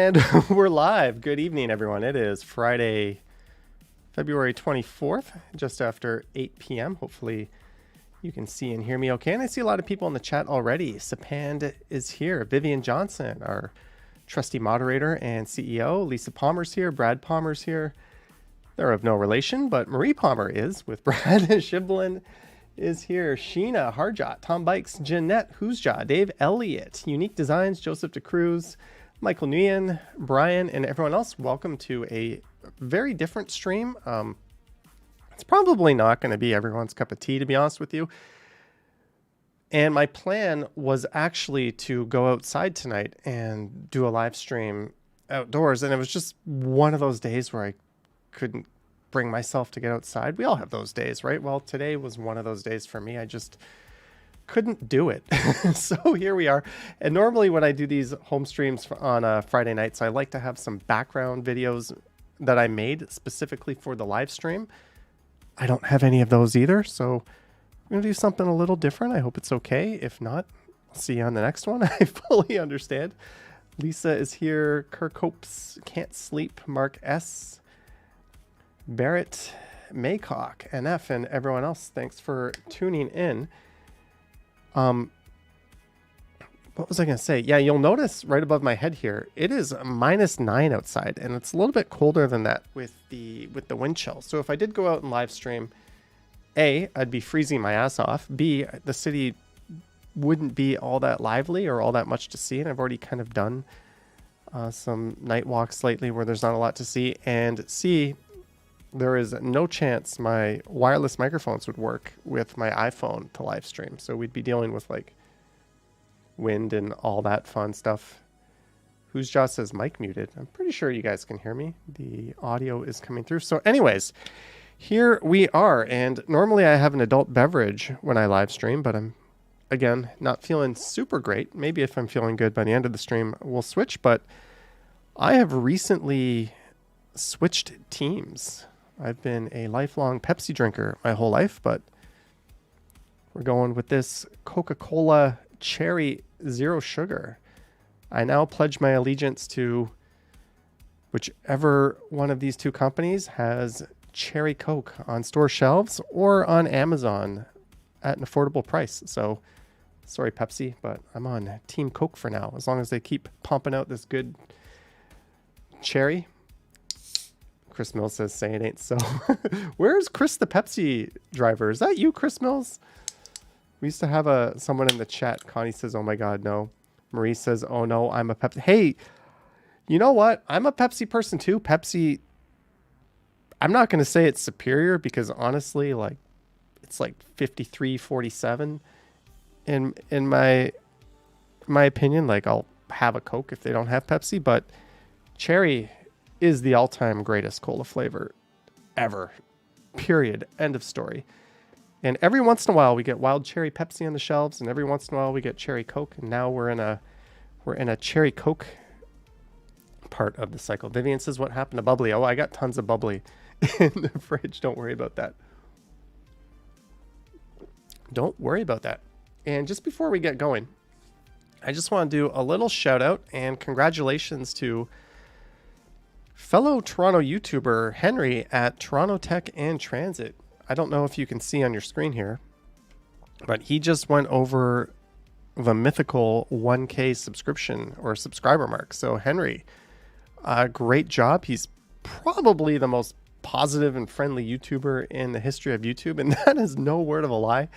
And we're live. Good evening, everyone. It is Friday, February 24th, just after 8 p.m. Hopefully you can see and hear me okay. And I see a lot of people in the chat already. Sapand is here. Vivian Johnson, our trusty moderator and CEO. Lisa Palmer's here. Brad Palmer's here. They're of no relation, but Marie Palmer is with Brad. Shiblin is here. Sheena, Harjot, Tom Bikes, Jeanette, Whoosjaw, Dave Elliott, Unique Designs, Joseph DeCruz, Michael Nguyen, Brian, and everyone else. Welcome to a very different stream. It's probably not going to be everyone's cup of tea, to be honest with you. And my plan was actually to go outside tonight and do a live stream outdoors. And it was just one of those days where I couldn't bring myself to get outside. We all have those days, right? Well, today was one of those days for me. I just couldn't do it. So here we are. And normally when I do these home streams on Friday nights, I like to have some background videos that I made specifically for the live stream. I don't have any of those either. So I'm going to do something a little different. I hope it's okay. If not, I'll see you on the next one. I fully understand. Lisa is here. Kirk Hopes, Can't Sleep. Mark S. Barrett, Maycock, NF, and everyone else. Thanks for tuning in. What was I going to say? Yeah, you'll notice right above my head here, it is -9 outside, and it's a little bit colder than that with the wind chill. So if I did go out and live stream, A, I'd be freezing my ass off. B, the city wouldn't be all that lively or all that much to see, and I've already kind of done some night walks lately where there's not a lot to see. And C, there is no chance my wireless microphones would work with my iPhone to live stream. So we'd be dealing with like wind and all that fun stuff. Who's just says mic muted? I'm pretty sure you guys can hear me. The audio is coming through. So anyways, here we are. And normally I have an adult beverage when I live stream, but I'm, again, not feeling super great. Maybe if I'm feeling good by the end of the stream, we'll switch. But I have recently switched teams. I've been a lifelong Pepsi drinker my whole life, but we're going with this Coca-Cola Cherry Zero Sugar. I now pledge my allegiance to whichever one of these two companies has Cherry Coke on store shelves or on Amazon at an affordable price. So, sorry Pepsi, but I'm on Team Coke for now, as long as they keep pumping out this good cherry. Chris Mills says, say it ain't so. Where's Chris, the Pepsi driver? Is that you, Chris Mills? We used to have someone in the chat. Connie says, oh my God, no. Marie says, oh no, I'm a Pepsi. Hey, you know what? I'm a Pepsi person too. Pepsi, I'm not going to say it's superior because honestly, like, it's like 53-47 in my opinion. Like, I'll have a Coke if they don't have Pepsi, but cherry is the all-time greatest cola flavor ever. Period. End of story. And every once in a while we get wild cherry Pepsi on the shelves, and every once in a while we get cherry Coke, and now we're in a cherry Coke part of the cycle. Vivian says, what happened to bubbly? Oh, I got tons of bubbly in the fridge. Don't worry about that. Don't worry about that. And just before we get going, I just want to do a little shout out and congratulations to fellow Toronto YouTuber Henry at Toronto Tech and Transit. I don't know if you can see on your screen here, but he just went over the mythical 1K subscription or subscriber mark. So Henry, great job. He's probably the most positive and friendly YouTuber in the history of YouTube, and that is no word of a lie.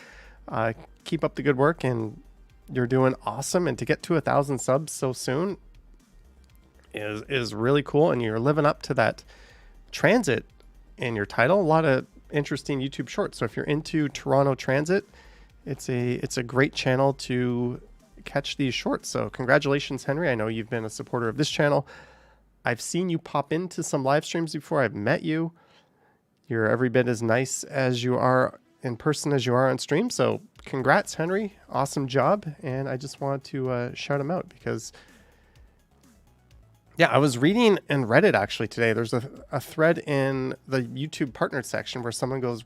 Keep up the good work, and you're doing awesome. And to get to 1,000 subs so soon is really cool, and you're living up to that transit in your title. A lot of interesting YouTube shorts. So if you're into Toronto Transit, it's a great channel to catch these shorts. So congratulations, Henry. I know you've been a supporter of this channel. I've seen you pop into some live streams before. I've met you. You're every bit as nice as you are in person as you are on stream. So congrats, Henry. Awesome job. And I just wanted to shout him out because yeah, I was reading in Reddit actually today. There's a thread in the YouTube partnered section where someone goes,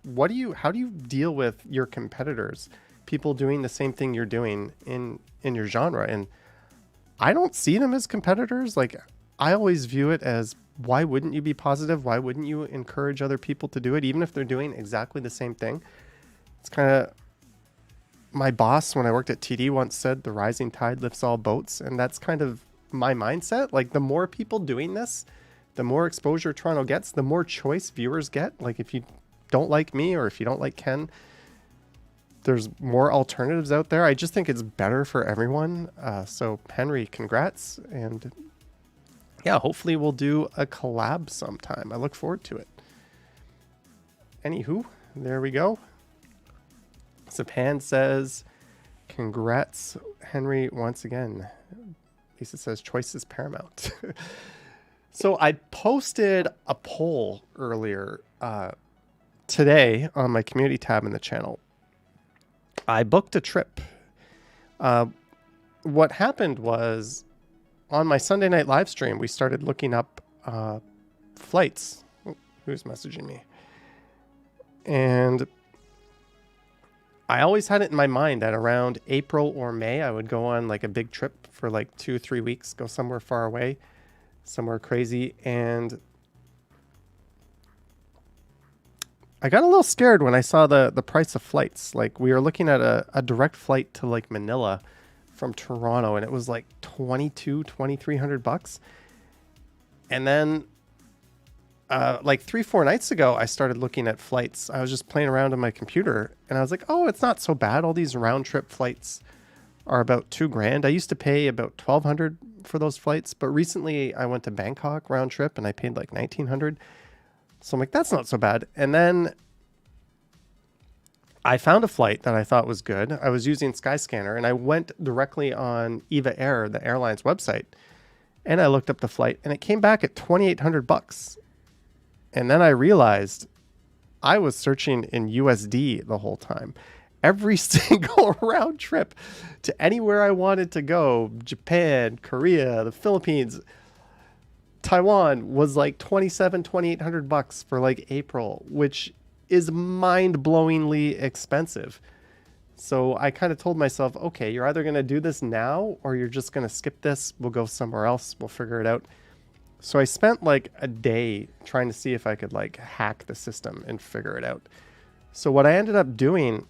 how do you deal with your competitors? People doing the same thing you're doing in your genre. And I don't see them as competitors. Like, I always view it as, why wouldn't you be positive? Why wouldn't you encourage other people to do it, even if they're doing exactly the same thing? It's kind of, my boss when I worked at TD once said, the rising tide lifts all boats. And that's kind of my mindset. Like, the more people doing this, the more exposure Toronto gets, the more choice viewers get. Like, if you don't like me, or if you don't like Ken, there's more alternatives out there. I just think it's better for everyone. So Henry, congrats. And yeah, hopefully we'll do a collab sometime. I look forward to it. Anywho, there we go. Sapan says, congrats, Henry, once again. Lisa says, choice is paramount. So I posted a poll earlier today on my community tab in the channel. I booked a trip. What happened was, on my Sunday night live stream, we started looking up flights. Oh, who's messaging me? And I always had it in my mind that around April or May, I would go on like a big trip for like 2-3 weeks, go somewhere far away, somewhere crazy. And I got a little scared when I saw the price of flights. Like, we were looking at a direct flight to like Manila from Toronto, and it was like $2,300. And then like 3-4 nights ago, I started looking at flights. I was just playing around on my computer, and I was like, oh, it's not so bad. All these round trip flights are about $2,000. I used to pay about $1,200 for those flights, but recently I went to Bangkok round trip and I paid like $1,900. So I'm like, that's not so bad. And then I found a flight that I thought was good. I was using Skyscanner, and I went directly on Eva Air, the airline's website, and I looked up the flight, and it came back at $2,800. And then I realized I was searching in USD the whole time. Every single round trip to anywhere I wanted to go, Japan, Korea, the Philippines, Taiwan, was like $2,800 for like April, which is mind-blowingly expensive. So I kind of told myself, okay, you're either going to do this now, or you're just going to skip this. We'll go somewhere else. We'll figure it out. So I spent like a day trying to see if I could like hack the system and figure it out. So what I ended up doing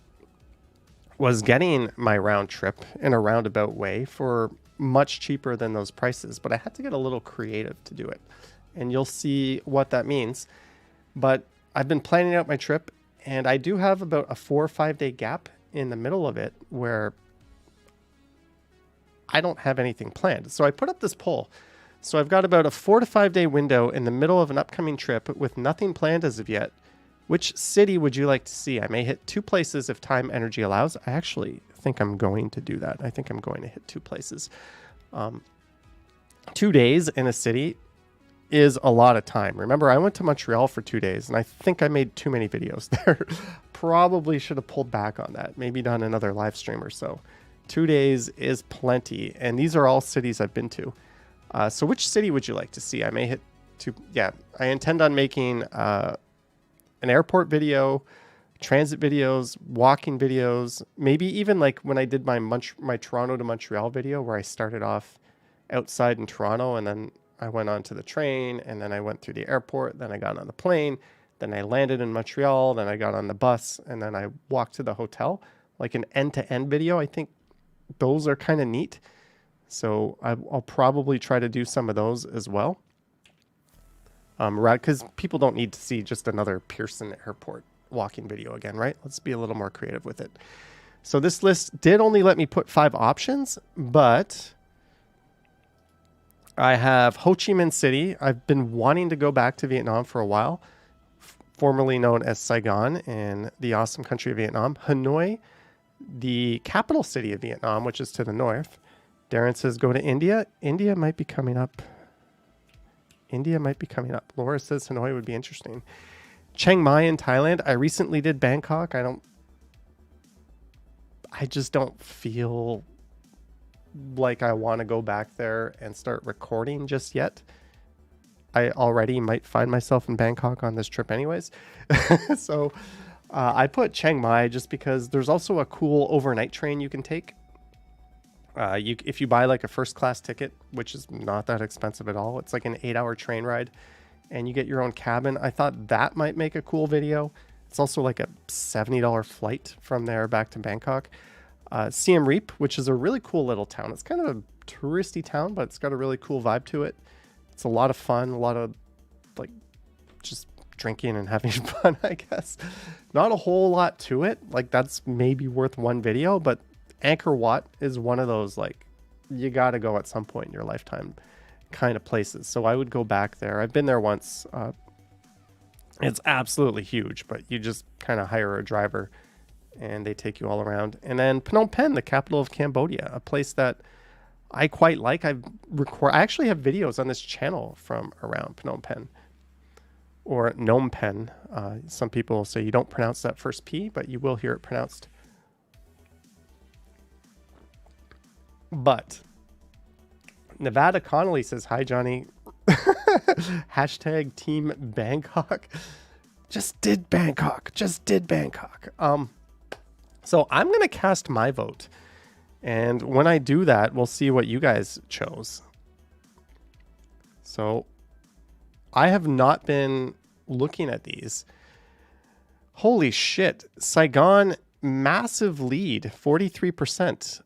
was getting my round trip in a roundabout way for much cheaper than those prices, but I had to get a little creative to do it. And you'll see what that means. But I've been planning out my trip, and I do have about a 4 or 5 day gap in the middle of it where I don't have anything planned. So I put up this poll. So I've got about a 4 to 5 day window in the middle of an upcoming trip with nothing planned as of yet. Which city would you like to see? I may hit 2 places if time, energy allows. I actually think I'm going to do that. I think I'm going to hit 2 places. 2 days in a city is a lot of time. Remember, I went to Montreal for 2 days, and I think I made too many videos there. Probably should have pulled back on that. Maybe done another live stream or so. 2 days is plenty, and these are all cities I've been to. So which city would you like to see? I may hit 2. Yeah, I intend on making an airport video, transit videos, walking videos, maybe even like when I did my Toronto to Montreal video, where I started off outside in Toronto, and then I went onto the train, and then I went through the airport, then I got on the plane, then I landed in Montreal, then I got on the bus, and then I walked to the hotel. Like an end-to-end video. I think those are kind of neat. So I'll probably try to do some of those as well. Right, because people don't need to see just another Pearson Airport walking video again, right? Let's be a little more creative with it. So this list did only let me put 5 options, but I have Ho Chi Minh City. I've been wanting to go back to Vietnam for a while, formerly known as Saigon in the awesome country of Vietnam. Hanoi, the capital city of Vietnam, which is to the north. Darren says go to India. India might be coming up. Laura says Hanoi would be interesting. Chiang Mai in Thailand. I recently did Bangkok. I just don't feel like I want to go back there and start recording just yet. I already might find myself in Bangkok on this trip anyways. So I put Chiang Mai just because there's also a cool overnight train you can take. If you buy like a first class ticket, which is not that expensive at all, it's like an 8-hour train ride, and you get your own cabin. I thought that might make a cool video. It's also like a $70 flight from there back to Bangkok. Siem Reap, which is a really cool little town. It's kind of a touristy town, but it's got a really cool vibe to it. It's a lot of fun, a lot of like just drinking and having fun, I guess. Not a whole lot to it. Like that's maybe worth one video, but Angkor Wat is one of those like you got to go at some point in your lifetime kind of places. So I would go back there. I've been there once. It's absolutely huge, but you just kind of hire a driver and they take you all around. And then Phnom Penh, the capital of Cambodia, a place that I quite like. I actually have videos on this channel from around Phnom Penh or Phnom Penh. Some people say you don't pronounce that first P, but you will hear it pronounced. But Nevada Connolly says, hi, Johnny. Hashtag Team Bangkok. Just did Bangkok. So I'm going to cast my vote. And when I do that, we'll see what you guys chose. So I have not been looking at these. Holy shit. Saigon, massive lead, 43%.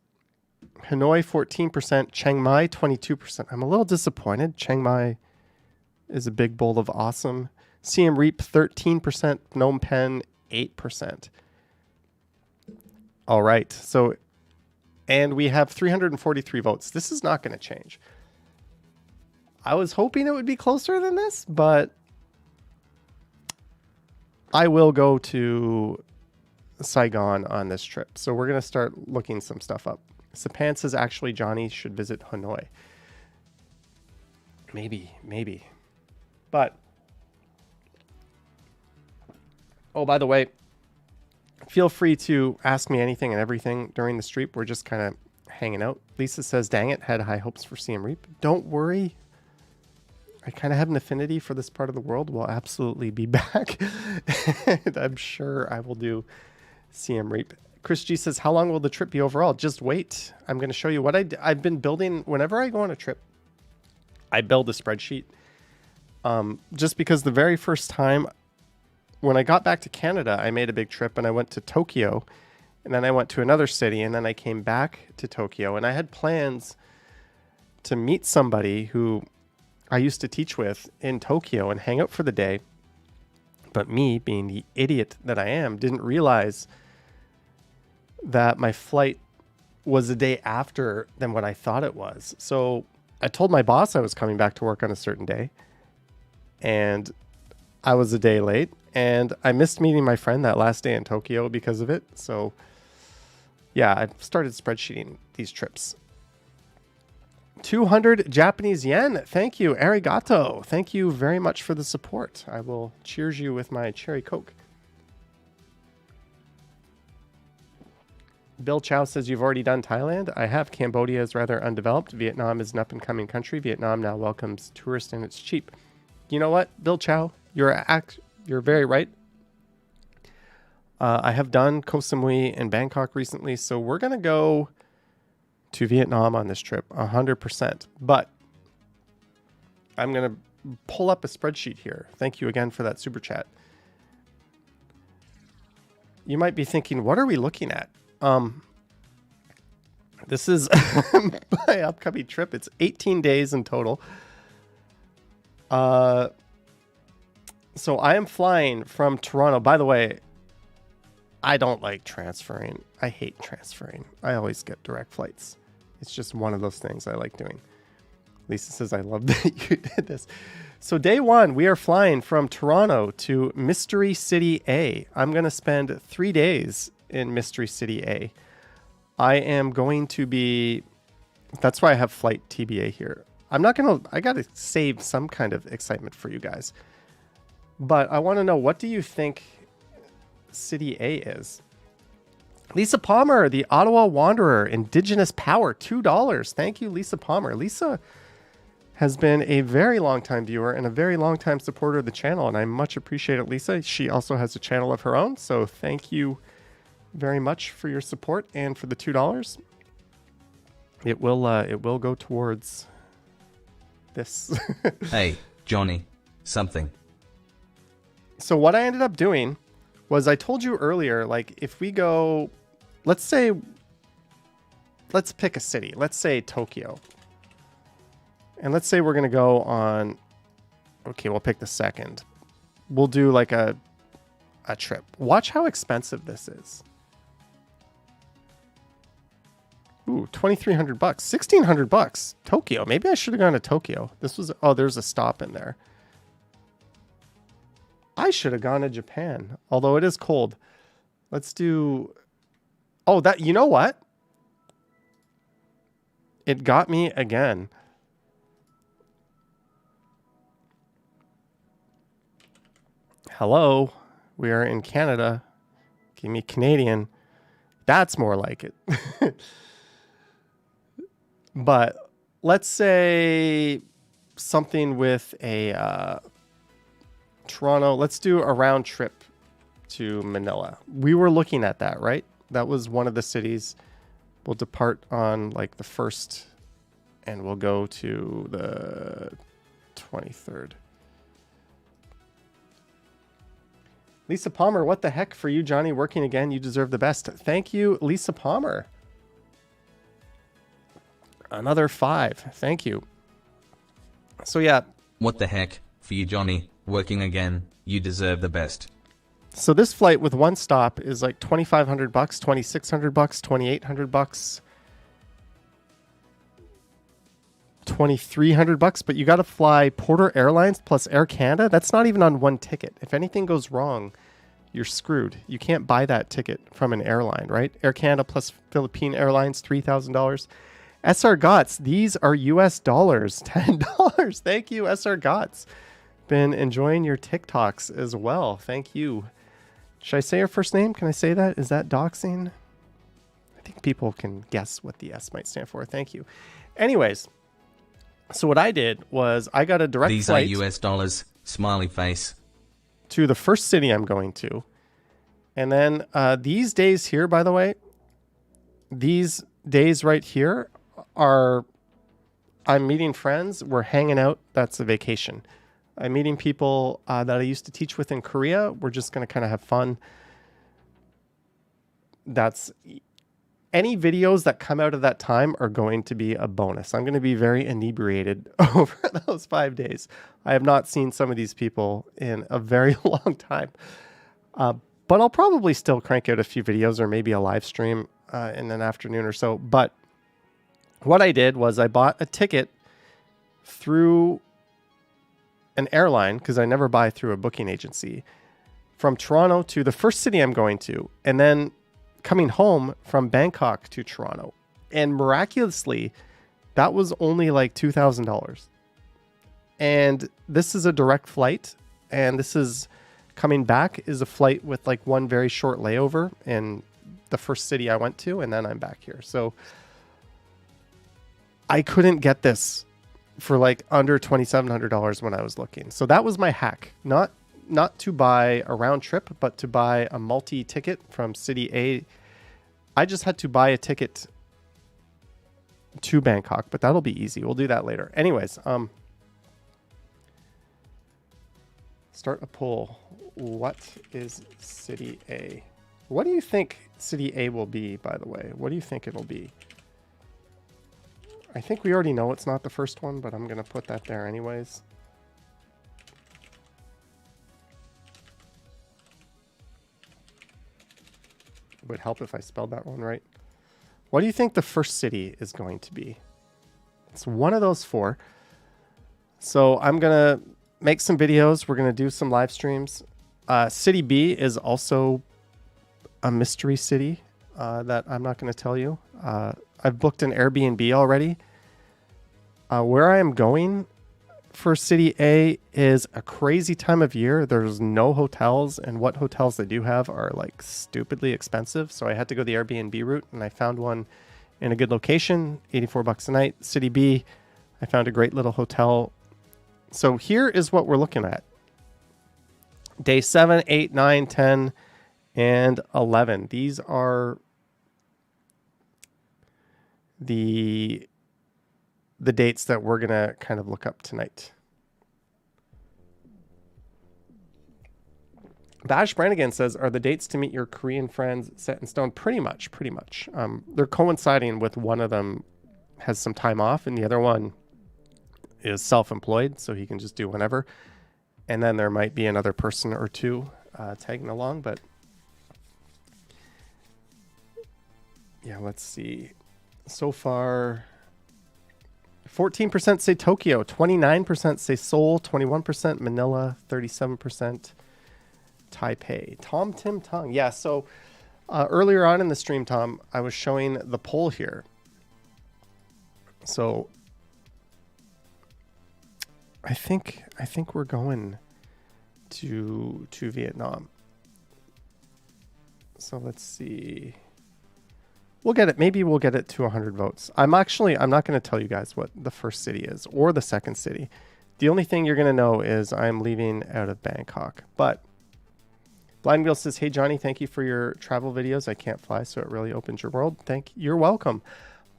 Hanoi, 14%. Chiang Mai, 22%. I'm a little disappointed. Chiang Mai is a big bowl of awesome. Siem Reap, 13%. Phnom Penh, 8%. All right. So, and we have 343 votes. This is not going to change. I was hoping it would be closer than this, but I will go to Saigon on this trip. So we're going to start looking some stuff up. Sapan says, actually, Johnny should visit Hanoi. Maybe. But, oh, by the way, feel free to ask me anything and everything during the stream. We're just kind of hanging out. Lisa says, dang it, had high hopes for Siem Reap. Don't worry. I kind of have an affinity for this part of the world. We'll absolutely be back. And I'm sure I will do Siem Reap. Chris G says, how long will the trip be overall? Just wait. I'm going to show you what I've been building. Whenever I go on a trip, I build a spreadsheet. Just because the very first time when I got back to Canada, I made a big trip and I went to Tokyo and then I went to another city and then I came back to Tokyo and I had plans to meet somebody who I used to teach with in Tokyo and hang out for the day. But me, being the idiot that I am, didn't realize that my flight was a day after than what I thought it was. So I told my boss I was coming back to work on a certain day and I was a day late and I missed meeting my friend that last day in Tokyo because of it. So yeah, I've started spreadsheeting these trips. 200 Japanese yen. Thank you. Arigato. Thank you very much for the support. I will cheers you with my cherry Coke. Bill Chow says, you've already done Thailand. I have. Cambodia is rather undeveloped. Vietnam is an up-and-coming country. Vietnam now welcomes tourists and it's cheap. You know what, Bill Chow? You're very right. I have done Koh Samui and Bangkok recently, so we're going to go to Vietnam on this trip, 100%. But I'm going to pull up a spreadsheet here. Thank you again for that super chat. You might be thinking, what are we looking at? This is my upcoming trip. It's 18 days in total. So I am flying from Toronto. By the way, I don't like transferring. I hate transferring. I always get direct flights. It's just one of those things I like doing. Lisa says, I love that you did this. So day one, we are flying from Toronto to Mystery City A. I'm going to spend 3 days in Mystery City A. I am going to be, that's why I have flight TBA here. I got to save some kind of excitement for you guys. But I want to know, what do you think City A is? Lisa Palmer, the Ottawa Wanderer, Indigenous Power, $2. Thank you, Lisa Palmer. Lisa has been a very long time viewer and a very long time supporter of the channel, and I much appreciate it, Lisa. She also has a channel of her own, so thank you very much for your support and for the $2. It will go towards this. Hey, Johnny, something. So what I ended up doing was I told you earlier, like if we go, let's pick a city. Let's say Tokyo. And let's say we're going to go on, okay, we'll pick the second. We'll do like a trip. Watch how expensive this is. Ooh, $2,300, $1,600. Tokyo. Maybe I should have gone to Tokyo. This was, oh, there's a stop in there. I should have gone to Japan, although it is cold. Let's do, oh, that, you know what? It got me again. Hello, we are in Canada. Give me Canadian. That's more like it. But let's say something with a Toronto. Let's do a round trip to Manila. We were looking at that, right? That was one of the cities. We'll depart on like the 1st and we'll go to the 23rd. Lisa Palmer, what the heck for you, Johnny, working again. You deserve the best. Thank you, Lisa Palmer. Another 5. Thank you. So yeah. What the heck for you, Johnny, working again. You deserve the best. So this flight with one stop is like $2,500, $2,600, $2,800, $2,300. But you got to fly Porter Airlines plus Air Canada. That's not even on one ticket. If anything goes wrong, you're screwed. You can't buy that ticket from an airline, right? Air Canada plus Philippine Airlines, $3,000. SR Gots, these are US dollars, $10. Thank you, SR Gots. Been enjoying your TikToks as well. Thank you. Should I say her first name? Can I say that? Is that doxing? I think people can guess what the S might stand for. Thank you. Anyways, so what I did was I got a direct flight. These are US dollars, smiley face. To the first city I'm going to. And then these days here, by the way, these days right here are, I'm meeting friends. We're hanging out. That's a vacation. I'm meeting people that I used to teach with in Korea. We're just going to kind of have fun. That's any videos that come out of that time are going to be a bonus. I'm going to be very inebriated over those 5 days. I have not seen some of these people in a very long time. But I'll probably still crank out a few videos or maybe a live stream in an afternoon or so. But what I did was I bought a ticket through an airline, because I never buy through a booking agency, from Toronto to the first city I'm going to, and then coming home from Bangkok to Toronto. And miraculously, that was only like $2,000. And this is a direct flight, and this is coming back is a flight with like one very short layover in the first city I went to, and then I'm back here. So I couldn't get this for like under $2,700 when I was looking. So that was my hack. Not to buy a round trip, but to buy a multi-ticket from City A. I just had to buy a ticket to Bangkok, but that'll be easy. We'll do that later. Anyways, start a poll. What is City A? What do you think City A will be, by the way? What do you think it'll be? I think we already know it's not the first one, but I'm going to put that there anyways. It would help if I spelled that one right. What do you think the first city is going to be? It's one of those 4. So I'm going to make some videos. We're going to do some live streams. City B is also a mystery city that I'm not going to tell you. I've booked an Airbnb already. Where I am going for City A is a crazy time of year. There's no hotels, and what hotels they do have are like stupidly expensive. So I had to go the Airbnb route, and I found one in a good location, $84 a night. City B, I found a great little hotel. So here is what we're looking at. Day 7, 8, 9, 10, and 11. These are the dates that we're going to kind of look up tonight. Bash Brannigan says, are the dates to meet your Korean friends set in stone? Pretty much. They're coinciding with one of them has some time off and the other one is self-employed, so he can just do whenever. And then there might be another person or two tagging along, but yeah, let's see. So far, 14% say Tokyo, 29% say Seoul, 21% Manila, 37% Taipei. Tom Tim Tung. Yeah, so earlier on in the stream, Tom, I was showing the poll here. So I think we're going to Vietnam. So let's see. We'll get it. Maybe we'll get it to 100 votes. I'm not going to tell you guys what the first city is or the second city. The only thing you're going to know is I'm leaving out of Bangkok. But Blind Wheel says, hey, Johnny, thank you for your travel videos. I can't fly, so it really opens your world. You're welcome.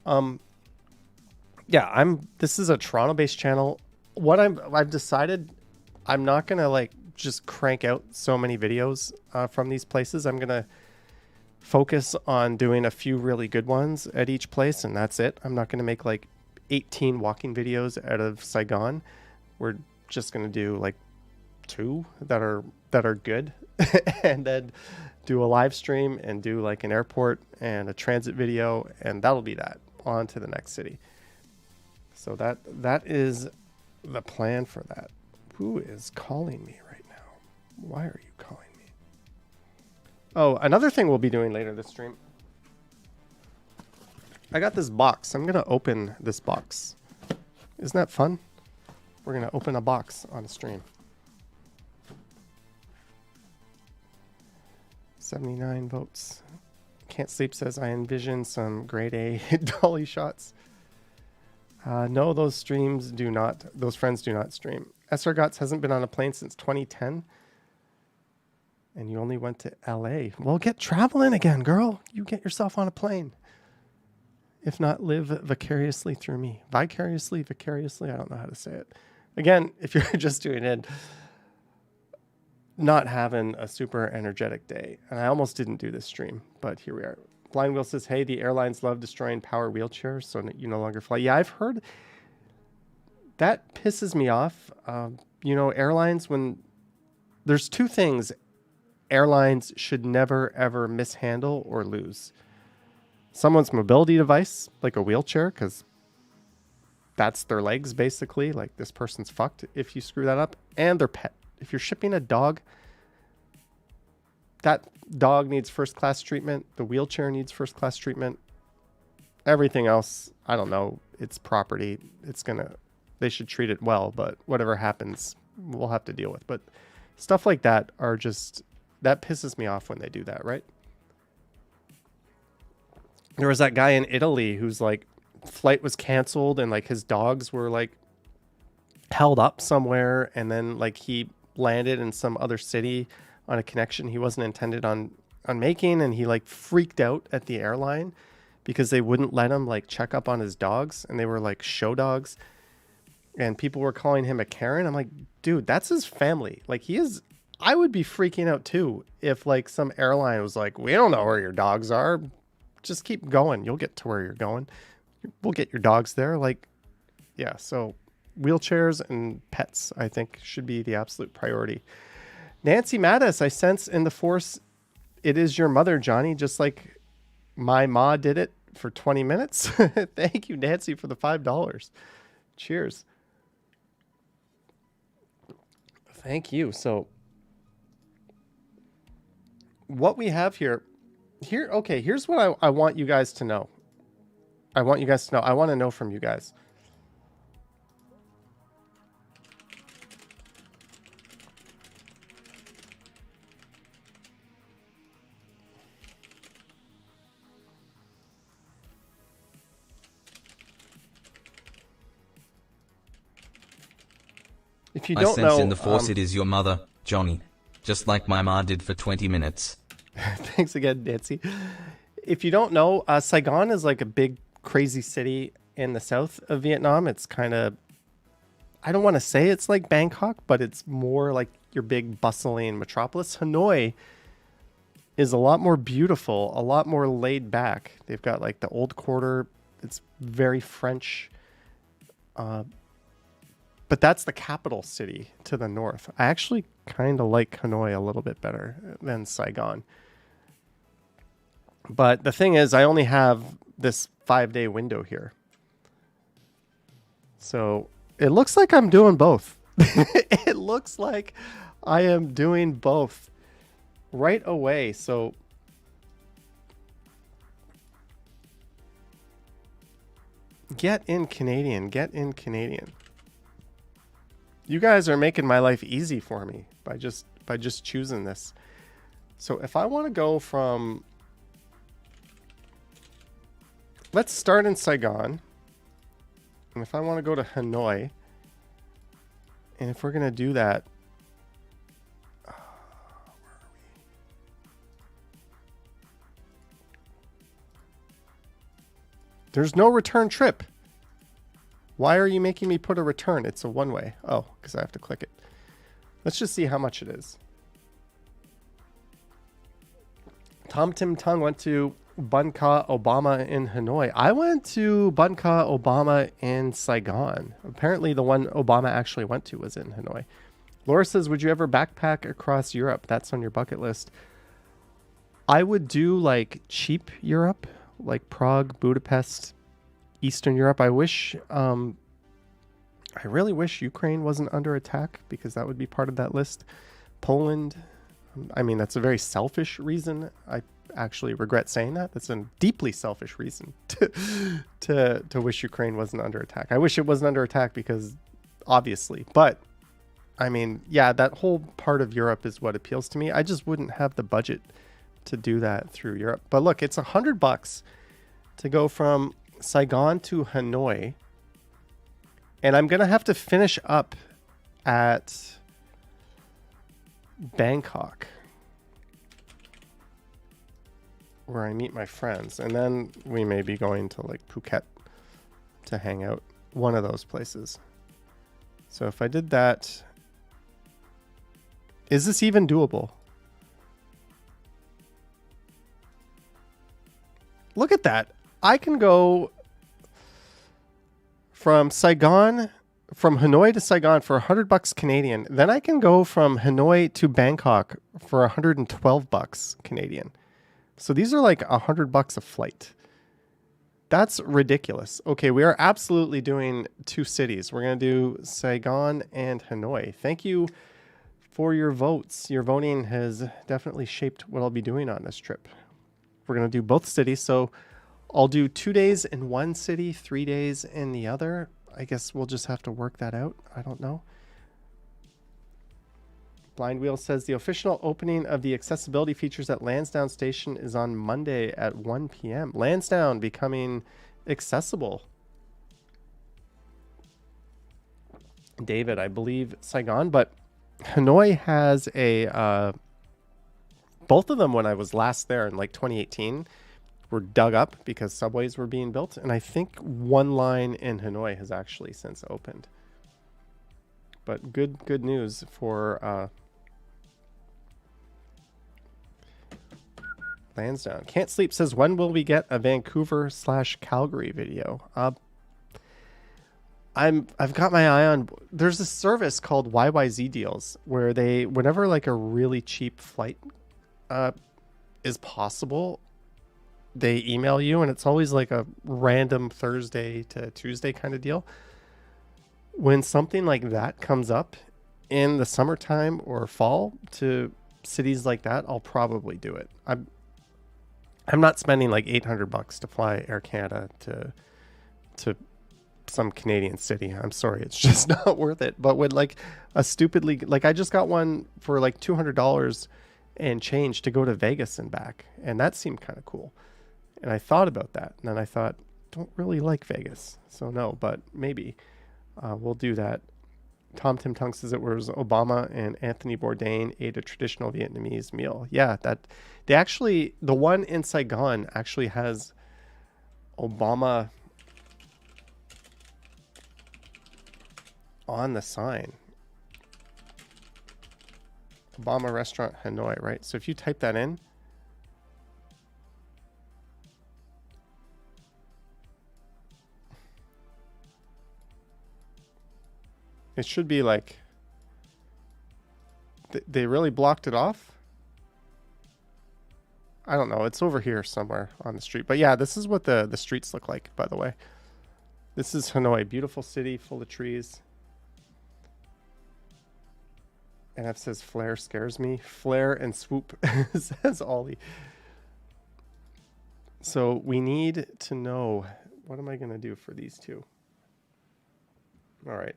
Yeah, this is a Toronto-based channel. What I've decided, I'm not going to like just crank out so many videos from these places. I'm going to focus on doing a few really good ones at each place, and that's it. I'm not going to make like 18 walking videos out of Saigon. We're just going to do like 2 that are good and then do a live stream and do like an airport and a transit video, and that'll be that. On to the next city. So that is the plan for that. Who is calling me right now? Why are you calling me? Oh, another thing we'll be doing later this stream. I got this box. I'm going to open this box. Isn't that fun? We're going to open a box on a stream. 79 votes. Can't Sleep says, I envision some grade A dolly shots. No, those friends do not stream. SR Gotts hasn't been on a plane since 2010. And you only went to LA. Well, get traveling again, girl. You get yourself on a plane. If not, live vicariously through me. Vicariously. I don't know how to say it. Again, if you're just doing it, not having a super energetic day. And I almost didn't do this stream, but here we are. Blind Wheel says, hey, the airlines love destroying power wheelchairs, so you no longer fly. Yeah, I've heard that pisses me off. Airlines, when there's 2 things airlines should never, ever mishandle or lose. Someone's mobility device, like a wheelchair, because that's their legs, basically. Like, this person's fucked if you screw that up. And their pet. If you're shipping a dog, that dog needs first-class treatment. The wheelchair needs first-class treatment. Everything else, I don't know. It's property. They should treat it well, but whatever happens, we'll have to deal with. But stuff like that that pisses me off when they do that, right? There was that guy in Italy whose like flight was canceled and like his dogs were like held up somewhere, and then like he landed in some other city on a connection he wasn't intended on making, and he like freaked out at the airline because they wouldn't let him like check up on his dogs, and they were like show dogs, and people were calling him a Karen. I'm like, dude, that's his family. Like, I would be freaking out too if like some airline was like, we don't know where your dogs are, just keep going, you'll get to where you're going, we'll get your dogs there. Like, yeah, so wheelchairs and pets, I think, should be the absolute priority. Nancy Mattis, I sense in the force it is your mother, Johnny, just like my ma did it for 20 minutes. Thank you, Nancy, for the $5. Cheers. Thank you. So what we have here, okay, here's what I want you guys to know. I want to know from you guys. If you don't know, I sense in the force it is your mother, Johnny. Just like my ma did for 20 minutes. Thanks again, Nancy. If you don't know, Saigon is like a big crazy city in the south of Vietnam. It's kind of, I don't want to say it's like Bangkok, but it's more like your big bustling metropolis. Hanoi is a lot more beautiful, a lot more laid back. They've got like the old quarter. It's very French. But that's the capital city to the north. I actually kind of like Hanoi a little bit better than Saigon. But the thing is, I only have this 5-day window here. So it looks like I'm doing both. It looks like I am doing both right away. So get in Canadian. You guys are making my life easy for me by just choosing this. So if I want to go from, let's start in Saigon. And if I want to go to Hanoi, and if we're going to do that, where are we? There's no return trip. Why are you making me put a return? It's a one-way. Oh, because I have to click it. Let's just see how much it is. Tom Tim Tung went to Bun Ka Obama in Hanoi. I went to Bun Ka Obama in Saigon. Apparently the one Obama actually went to was in Hanoi. Laura says, would you ever backpack across Europe? That's on your bucket list. I would do like cheap Europe, like Prague, Budapest, Eastern Europe. I really wish Ukraine wasn't under attack, because that would be part of that list. Poland. I mean, that's a very selfish reason. I actually regret saying that. That's a deeply selfish reason to wish Ukraine wasn't under attack. I wish it wasn't under attack because obviously, but I mean, yeah, that whole part of Europe is what appeals to me. I just wouldn't have the budget to do that through Europe. But look, it's $100 to go from Saigon to Hanoi, and I'm gonna have to finish up at Bangkok, where I meet my friends, and then we may be going to like Phuket to hang out, one of those places. So if I did that, is this even doable? Look at that. I can go from Saigon, from Hanoi to Saigon for $100 Canadian. Then I can go from Hanoi to Bangkok for $112 Canadian. So these are like $100 a flight. That's ridiculous. Okay, we are absolutely doing two cities. We're going to do Saigon and Hanoi. Thank you for your votes. Your voting has definitely shaped what I'll be doing on this trip. We're going to do both cities. So I'll do 2 days in one city, 3 days in the other. I guess we'll just have to work that out. I don't know. Blind Wheel says the official opening of the accessibility features at Lansdowne Station is on Monday at 1 p.m. Lansdowne becoming accessible. David, I believe Saigon, but Hanoi has a, both of them when I was last there in like 2018 were dug up because subways were being built. And I think one line in Hanoi has actually since opened. But good news for Lansdowne. Can't Sleep says, when will we get a Vancouver/Calgary video? I've got my eye on, there's a service called YYZ Deals where they, whenever like a really cheap flight is possible, they email you, and it's always like a random Thursday to Tuesday kind of deal. When something like that comes up in the summertime or fall to cities like that, I'll probably do it. I'm not spending like $800 to fly Air Canada to some Canadian city. I'm sorry, it's just not worth it. But with like a stupidly, like I just got one for like $200 and change to go to Vegas and back, and that seemed kind of cool. And I thought about that, and then I thought, don't really like Vegas, so no, but maybe we'll do that. Tom Tim Tung says it was Obama and Anthony Bourdain ate a traditional Vietnamese meal. Yeah, that they actually, the one in Saigon actually has Obama on the sign. Obama Restaurant Hanoi, right? So if you type that in, it should be like, they really blocked it off. I don't know. It's over here somewhere on the street. But yeah, this is what the streets look like, by the way. This is Hanoi. Beautiful city, full of trees. And it says flare scares me. Flare and swoop, says Ollie. So we need to know, what am I going to do for these two? All right.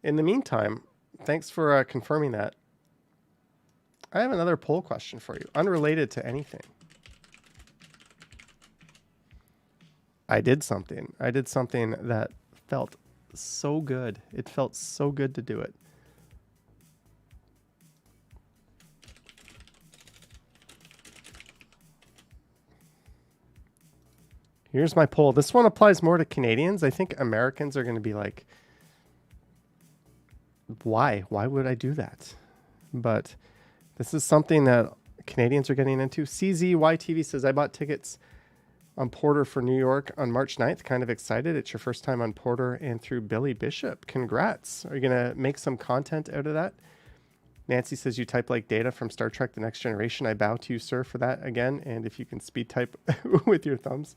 In the meantime, thanks for confirming that. I have another poll question for you, unrelated to anything. I did something that felt so good. It felt so good to do it. Here's my poll. This one applies more to Canadians. I think Americans are going to be like, why? Why would I do that? But this is something that Canadians are getting into. CZYTV says, I bought tickets on Porter for New York on March 9th. Kind of excited. It's your first time on Porter and through Billy Bishop. Congrats. Are you going to make some content out of that? Nancy says, you type like Data from Star Trek The Next Generation. I bow to you, sir, for that again. And if you can speed type with your thumbs.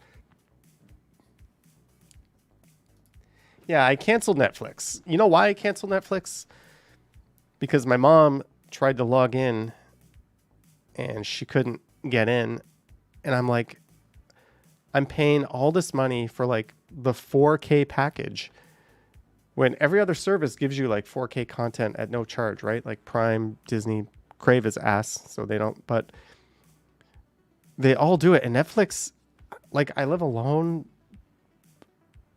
Yeah, I canceled Netflix. You know why I canceled Netflix? Because my mom tried to log in and she couldn't get in. And I'm like, I'm paying all this money for like the 4K package when every other service gives you like 4K content at no charge, right? Like Prime, Disney, Crave is ass, so they don't, but they all do it. And Netflix, like I live alone.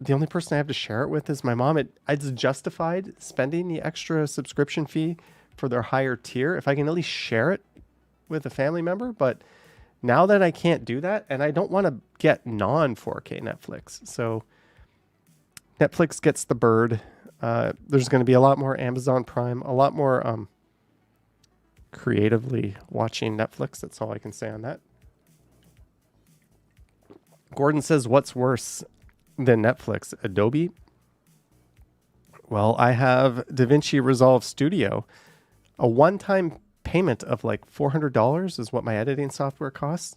The only person I have to share it with is my mom. It's justified spending the extra subscription fee for their higher tier if I can at least share it with a family member. But now that I can't do that, and I don't want to get non-4K Netflix, so Netflix gets the bird. There's going to be a lot more Amazon Prime, a lot more creatively watching Netflix. That's all I can say on that. Gordon says, what's worse than Netflix? Adobe? Well, I have DaVinci Resolve Studio. A one-time payment of like $400 is what my editing software costs.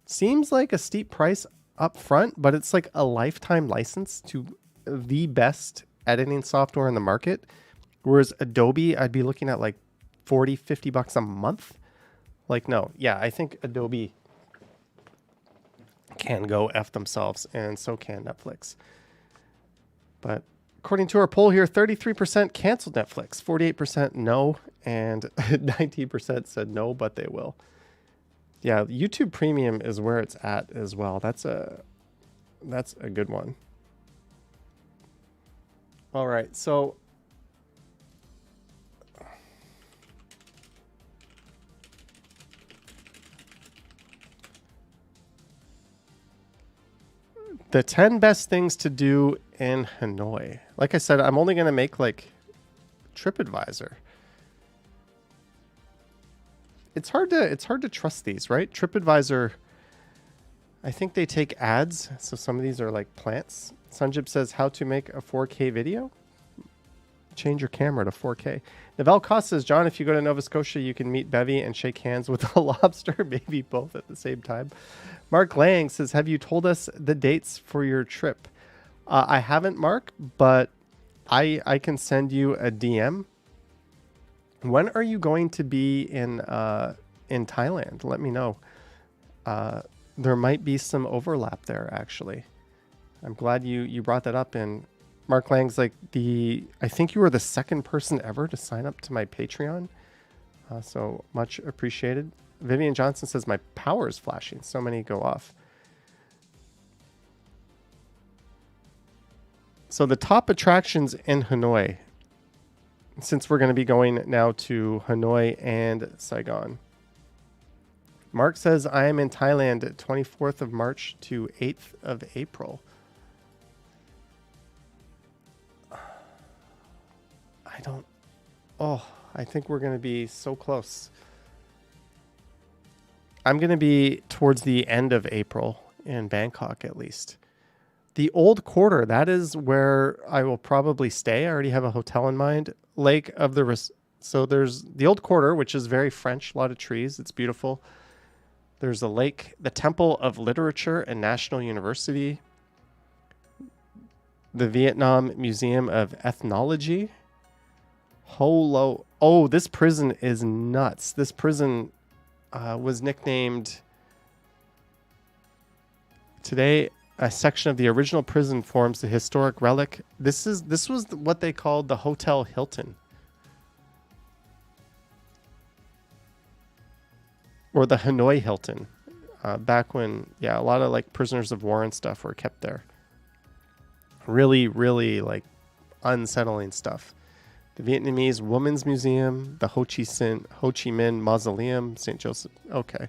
Seems like a steep price up front, but it's like a lifetime license to the best editing software in the market. Whereas Adobe, I'd be looking at like 40, 50 bucks a month. Like, no. Yeah, I think Adobe can go F themselves, and so can Netflix. But according to our poll here, 33% canceled Netflix, 48% no, and 19% said no, but they will. Yeah, YouTube Premium is where it's at as well. That's a good one. All right, so the 10 best things to do in Hanoi. Like I said, I'm only going to make like TripAdvisor. It's hard to trust these, right? TripAdvisor, I think they take ads. So some of these are like plants. Sanjib says how to make a 4K video. Change your camera to 4K. Novell Cost says, John, if you go to Nova Scotia, you can meet Bevy and shake hands with a lobster, maybe both at the same time. Mark Lang says, have you told us the dates for your trip? I haven't, Mark, but I can send you a DM. When are you going to be in Thailand? Let me know. There might be some overlap there, actually. I'm glad you brought that up. And Mark Lang's like I think you were the second person ever to sign up to my Patreon. So much appreciated. Vivian Johnson says, my power is flashing. So many go off. So the top attractions in Hanoi, since we're going to be going now to Hanoi and Saigon. Mark says, I am in Thailand 24th of March to 8th of April. I think we're going to be so close. I'm going to be towards the end of April in Bangkok, at least. The Old Quarter, that is where I will probably stay. I already have a hotel in mind. Lake of the... So there's the Old Quarter, which is very French, a lot of trees. It's beautiful. There's a lake, the Temple of Literature and National University, the Vietnam Museum of Ethnology. Oh, this prison is nuts. This prison was nicknamed today. A section of the original prison forms the historic relic. This was what they called the Hotel Hilton, or the Hanoi Hilton, back when a lot of like prisoners of war and stuff were kept there. Really, really like unsettling stuff. The Vietnamese Women's Museum, the Ho Chi Minh Mausoleum, St. Joseph. Okay.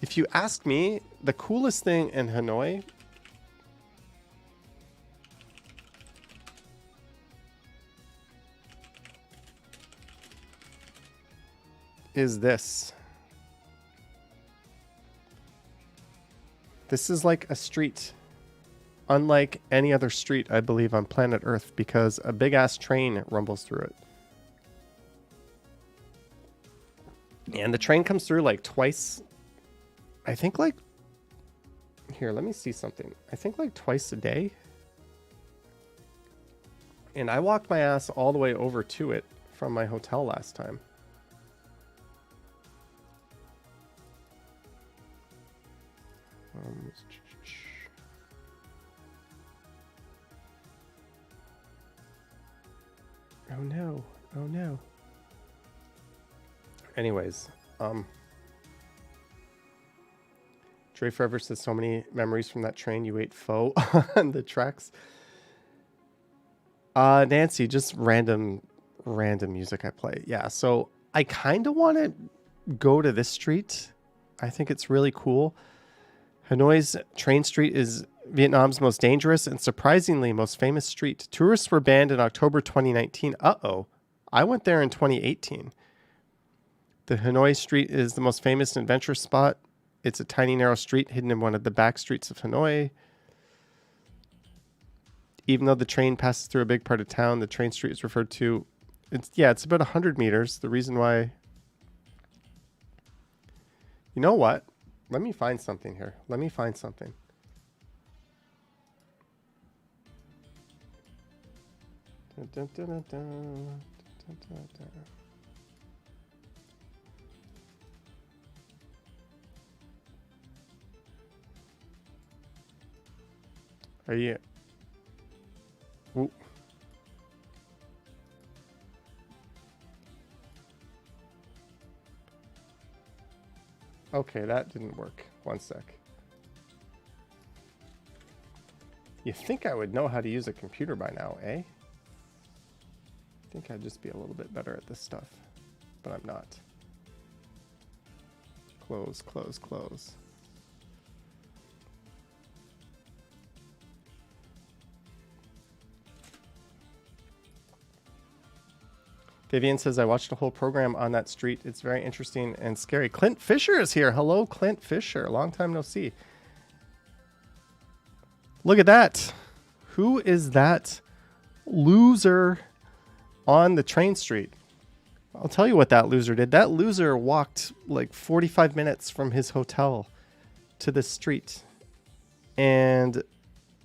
If you ask me, the coolest thing in Hanoi is this. This is like a street, unlike any other street, I believe, on planet Earth, because a big-ass train rumbles through it. And the train comes through like twice. I think like... Here, let me see something. I think like twice a day. And I walked my ass all the way over to it from my hotel last time. Oh no. Oh no. Anyways, Dre Forever says, so many memories from that train. You ate pho on the tracks. Nancy, just random music I play. Yeah, so I kind of want to go to this street. I think it's really cool. Hanoi's train street is Vietnam's most dangerous and surprisingly most famous street. Tourists were banned in October 2019. Uh-oh. I went there in 2018. The Hanoi street is the most famous adventure spot. It's a tiny, narrow street hidden in one of the back streets of Hanoi. Even though the train passes through a big part of town, the train street is referred to... It's about 100 meters. The reason why... You know what? Let me find something here. Let me find something. Dun, dun, dun, dun, dun, dun, dun. Are you... Ooh. Okay, that didn't work. One sec. You think I would know how to use a computer by now, eh? I think I'd just be a little bit better at this stuff, but I'm not. Close, close, close. Vivian says, I watched a whole program on that street. It's very interesting and scary. Clint Fisher is here. Hello, Clint Fisher. Long time no see. Look at that. Who is that loser on the train street? I'll tell you what that loser did. That loser walked like 45 minutes from his hotel to the street, and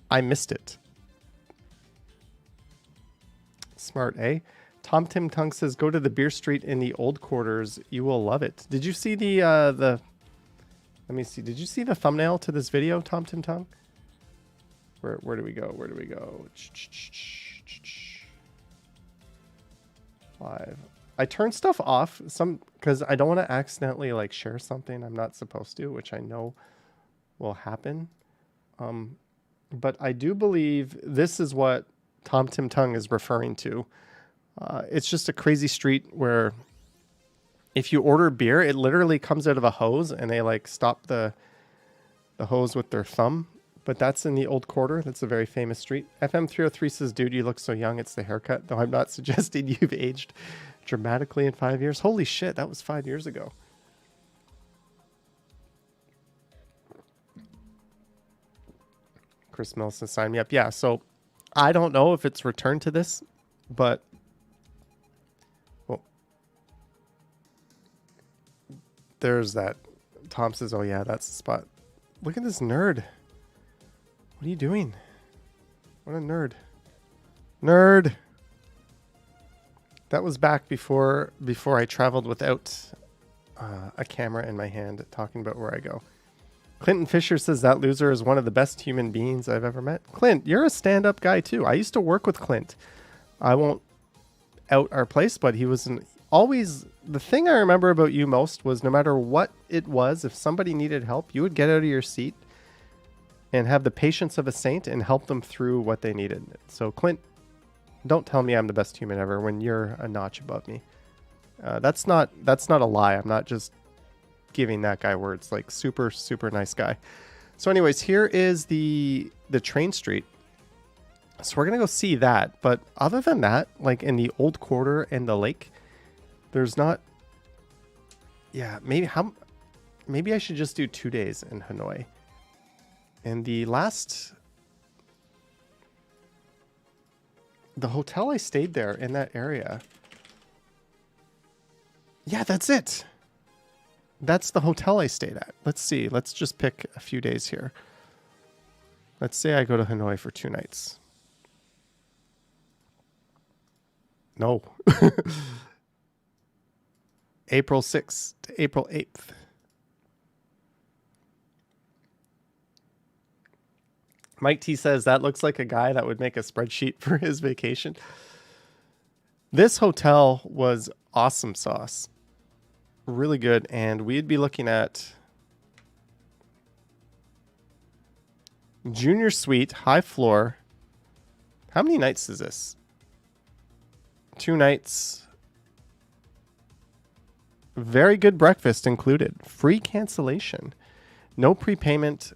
I missed it. Smart, eh? Tom Tim Tung says, go to the beer street in the old quarters. You will love it. Did you see the let me see. Did you see the thumbnail to this video, Tom Tim Tung? Where do we go? Where do we go? Live. I turned stuff off because I don't want to accidentally like share something I'm not supposed to, which I know will happen. But I do believe this is what Tom Tim Tung is referring to. It's just a crazy street where if you order beer, it literally comes out of a hose and they like stop the hose with their thumb. But that's in the Old Quarter. That's a very famous street. FM303 says, dude, you look so young. It's the haircut. Though I'm not suggesting you've aged dramatically in 5 years. Holy shit, that was 5 years ago. Chris Mills says, sign me up. Yeah, so I don't know if it's returned to this, but well, there's that. Tom says, oh yeah, that's the spot. Look at this nerd. What are you doing? What a nerd. Nerd. That was back before I traveled without a camera in my hand talking about where I go. Clinton Fisher says that loser is one of the best human beings I've ever met. Clint, you're a stand-up guy too. I used to work with Clint. I won't out our place, but he was always... The thing I remember about you most was no matter what it was, if somebody needed help, you would get out of your seat and have the patience of a saint and help them through what they needed. So Clint, don't tell me I'm the best human ever when you're a notch above me. That's not a lie. I'm not just giving that guy words. Like super, super nice guy. So anyways, here is the train street. So we're going to go see that. But other than that, like in the Old Quarter and the lake, there's not... Yeah, maybe I should just do 2 days in Hanoi. And the hotel I stayed there in that area. Yeah, that's it. That's the hotel I stayed at. Let's see. Let's just pick a few days here. Let's say I go to Hanoi for 2 nights. No. April 6th to April 8th. Mike T says that looks like a guy that would make a spreadsheet for his vacation. This hotel was awesome sauce. Really good. And we'd be looking at junior suite, high floor. How many nights is this? 2 nights. Very good breakfast included. Free cancellation. No prepayment.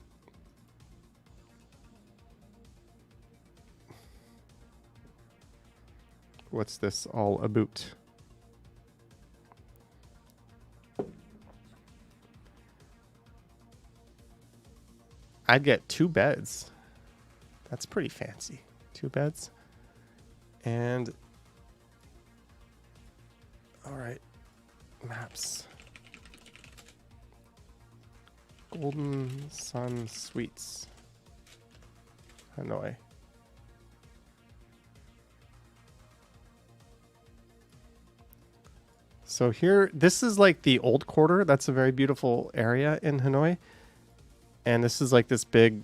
What's this all about? I'd get 2 beds. That's pretty fancy. 2 beds. And all right. Maps. Golden Sun Suites. Hanoi. So here, this is like the Old Quarter. That's a very beautiful area in Hanoi. And this is like this big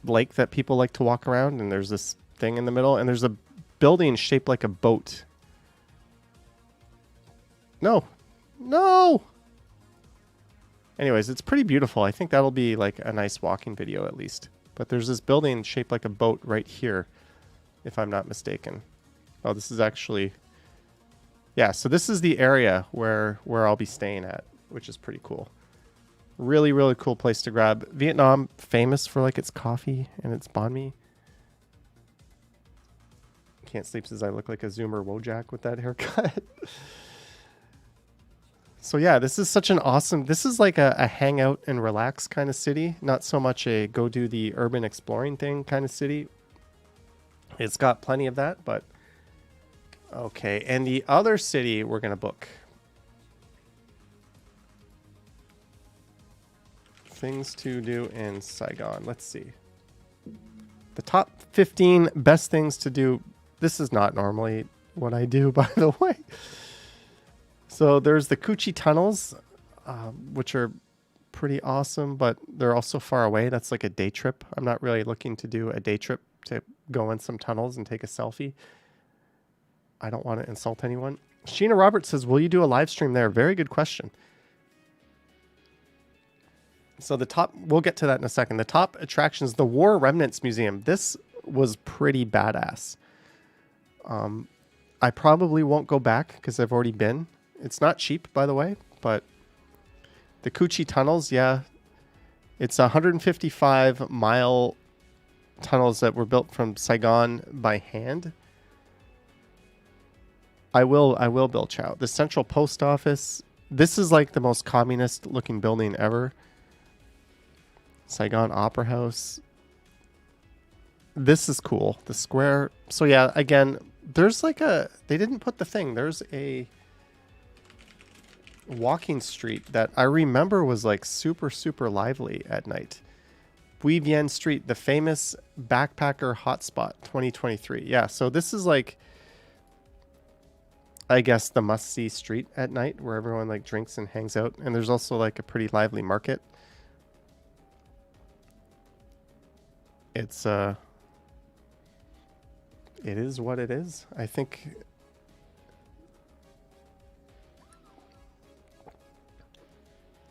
lake that people like to walk around. And there's this thing in the middle. And there's a building shaped like a boat. No. No! Anyways, it's pretty beautiful. I think that'll be like a nice walking video at least. But there's this building shaped like a boat right here, if I'm not mistaken. Oh, this is actually... Yeah, so this is the area where I'll be staying at, which is pretty cool. Really, really cool place to grab. Vietnam, famous for like its coffee and its banh mi. Can't sleep says I look like a Zoomer Wojak with that haircut. So yeah, this is such an awesome... This is like a hangout and relax kind of city. Not so much a go do the urban exploring thing kind of city. It's got plenty of that, but... Okay, and the other city we're going to book. Things to do in Saigon. Let's see. The top 15 best things to do. This is not normally what I do, by the way. So there's the Coochie tunnels, which are pretty awesome, but they're also far away. That's like a day trip. I'm not really looking to do a day trip to go in some tunnels and take a selfie. I don't want to insult anyone. Sheena Roberts says, will you do a live stream there? Very good question. So the top, we'll get to that in a second. The top attractions, the War Remnants Museum. This was pretty badass. I probably won't go back because I've already been. It's not cheap, by the way, but the Coochie tunnels, yeah, it's 155-mile tunnels that were built from Saigon by hand. I will build Chow. The Central Post Office. This is like the most communist looking building ever. Saigon Opera House. This is cool. The square. So yeah, again, there's like they didn't put the thing. There's a walking street that I remember was like super, super lively at night. Bui Vien Street, the famous backpacker hotspot 2023. Yeah, so this is like, I guess, the must-see street at night where everyone like drinks and hangs out. And there's also like a pretty lively market. It's it is what it is. I think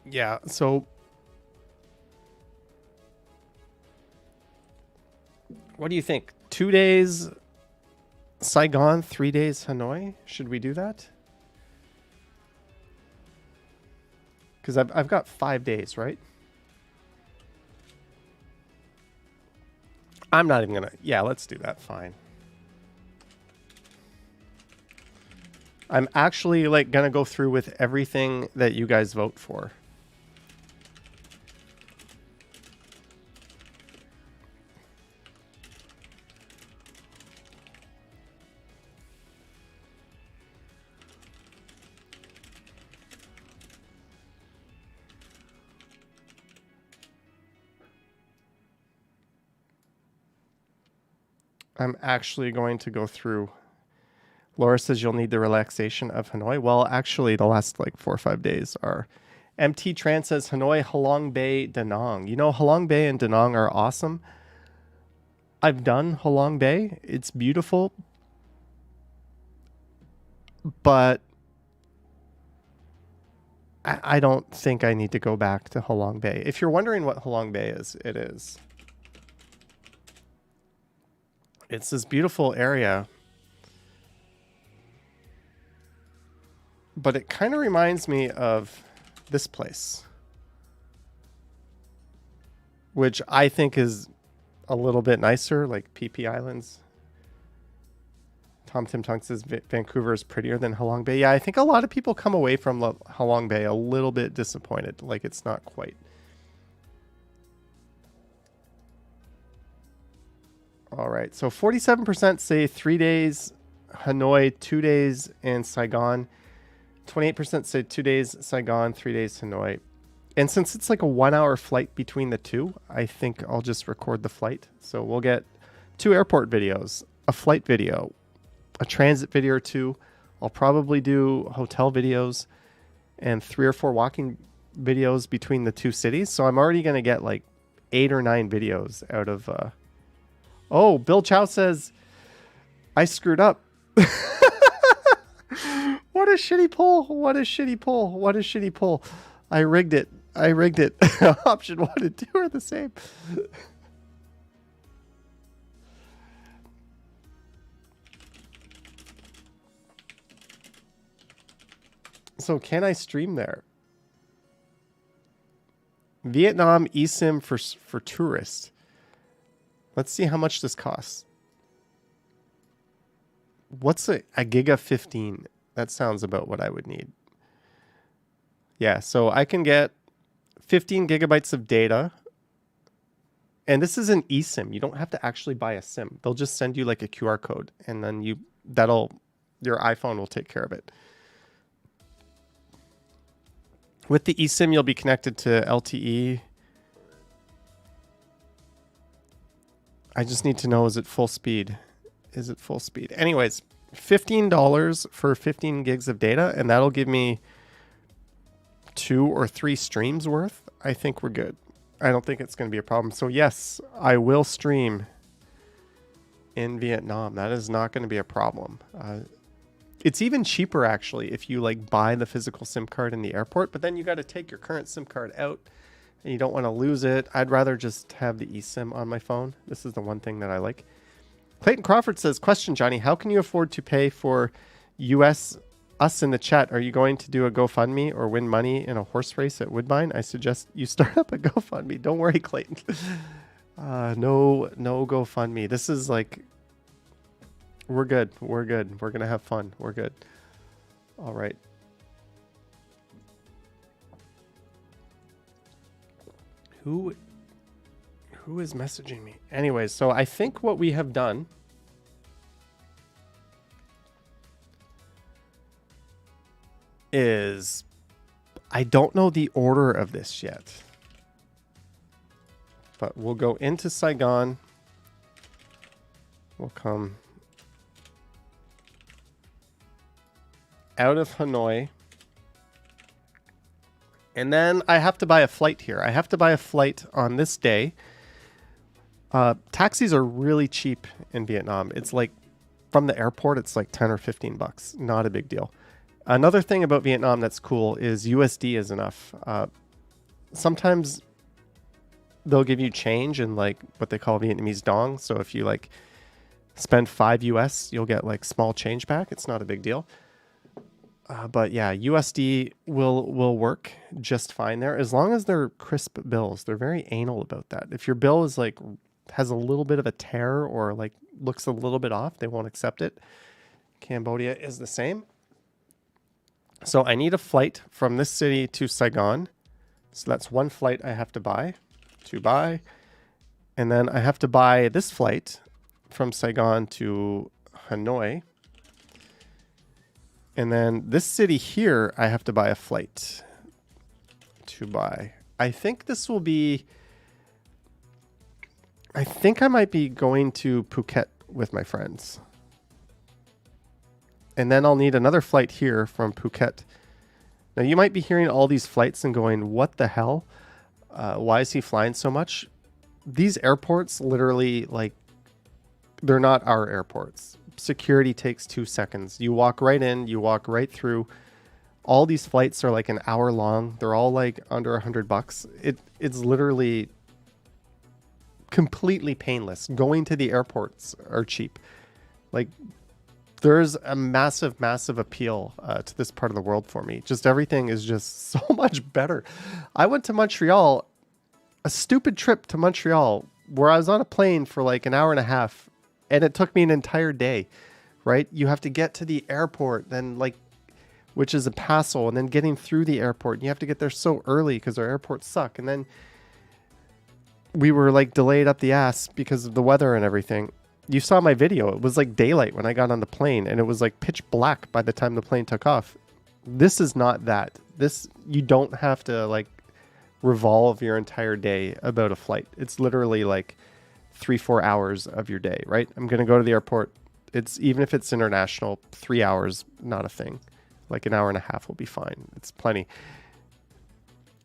yeah, so what do you think? 2 days Saigon, 3 days Hanoi? Should we do that? Because I've got 5 days, right? I'm not even gonna. Yeah, let's do that. Fine. I'm actually like gonna go through with everything that you guys vote for. I'm actually going to go through. Laura says you'll need the relaxation of Hanoi. Well, actually, the last like 4 or 5 days are. MT Tran says Hanoi, Halong Bay, Da Nang. You know, Halong Bay and Da Nang are awesome. I've done Halong Bay. It's beautiful. But I don't think I need to go back to Halong Bay. If you're wondering what Halong Bay is, it is. It's this beautiful area. But it kind of reminds me of this place, which I think is a little bit nicer, like PP Islands. Tom Tim Tunk says Vancouver is prettier than Halong Bay. Yeah, I think a lot of people come away from Halong Bay a little bit disappointed, like it's not quite. All right, so 47% say 3 days Hanoi, 2 days in Saigon. 28% say 2 days Saigon, 3 days Hanoi. And since it's like a 1 hour flight between the two, I think I'll just record the flight. So we'll get 2 airport videos, a flight video, a transit video or 2. I'll probably do hotel videos and 3 or 4 walking videos between the 2 cities. So I'm already going to get like 8 or 9 videos out of... Oh, Bill Chow says, I screwed up. What a shitty poll. What a shitty poll. What a shitty poll. I rigged it. I rigged it. Option 1 and 2 are the same. So can I stream there? Vietnam eSIM for tourists. Let's see how much this costs. What's a Giga 15? That sounds about what I would need. Yeah, so I can get 15 gigabytes of data. And this is an eSIM. You don't have to actually buy a SIM. They'll just send you like a QR code and then your iPhone will take care of it. With the eSIM, you'll be connected to LTE. I just need to know, is it full speed? Is it full speed? Anyways, $15 for 15 gigs of data, and that'll give me 2 or 3 streams worth. I think we're good. I don't think it's going to be a problem. So yes, I will stream in Vietnam. That is not going to be a problem. It's even cheaper actually if you like buy the physical SIM card in the airport, but then you got to take your current SIM card out and you don't want to lose it. I'd rather just have the eSIM on my phone. This is the one thing that I like. Clayton Crawford says, question, Johnny, how can you afford to pay for US us in the chat, are you going to do a GoFundMe or win money in a horse race at Woodbine? I suggest you start up a GoFundMe. Don't worry, Clayton. No GoFundMe. This is like, we're good. We're good. We're going to have fun. We're good. All right. Who is messaging me? Anyways, so I think what we have done is, I don't know the order of this yet, but we'll go into Saigon. We'll come out of Hanoi. And then I have to buy a flight here. I have to buy a flight on this day. Taxis are really cheap in Vietnam. It's like, from the airport, it's like 10 or 15 bucks. Not a big deal. Another thing about Vietnam that's cool is USD is enough. Sometimes they'll give you change in like what they call Vietnamese dong. So if you like spend 5 US, you'll get like small change back. It's not a big deal. But yeah, USD will work just fine there as long as they're crisp bills. They're very anal about that. If your bill is like has a little bit of a tear or like looks a little bit off, they won't accept it. Cambodia is the same. So I need a flight from this city to Saigon. So that's one flight I have to buy. And then I have to buy this flight from Saigon to Hanoi. And then this city here, I have to buy a flight to buy. I think this will be, I think I might be going to Phuket with my friends. And then I'll need another flight here from Phuket. Now you might be hearing all these flights and going, what the hell? Why is he flying so much? These airports literally, like, they're not our airports. Security takes 2 seconds. You walk right in, you walk right through. All these flights are like an hour long. They're all like under $100. It's literally completely painless. Going to the airports are cheap. Like, there's a massive appeal to this part of the world for me. Just everything is just so much better. I went to Montreal, a stupid trip to Montreal, where I was on a plane for like an hour and a half, and it took me an entire day, right? You have to get to the airport, then like, which is a hassle, and then getting through the airport. You have to get there so early because our airports suck. And then we were like delayed up the ass because of the weather and everything. You saw my video. It was like daylight when I got on the plane, and it was like pitch black by the time the plane took off. This is not that. This, you don't have to like revolve your entire day about a flight. It's literally like 3-4 hours of your day, right? I'm going to go to the airport. It's, even if it's international, 3 hours, not a thing. Like an hour and a half will be fine. It's plenty.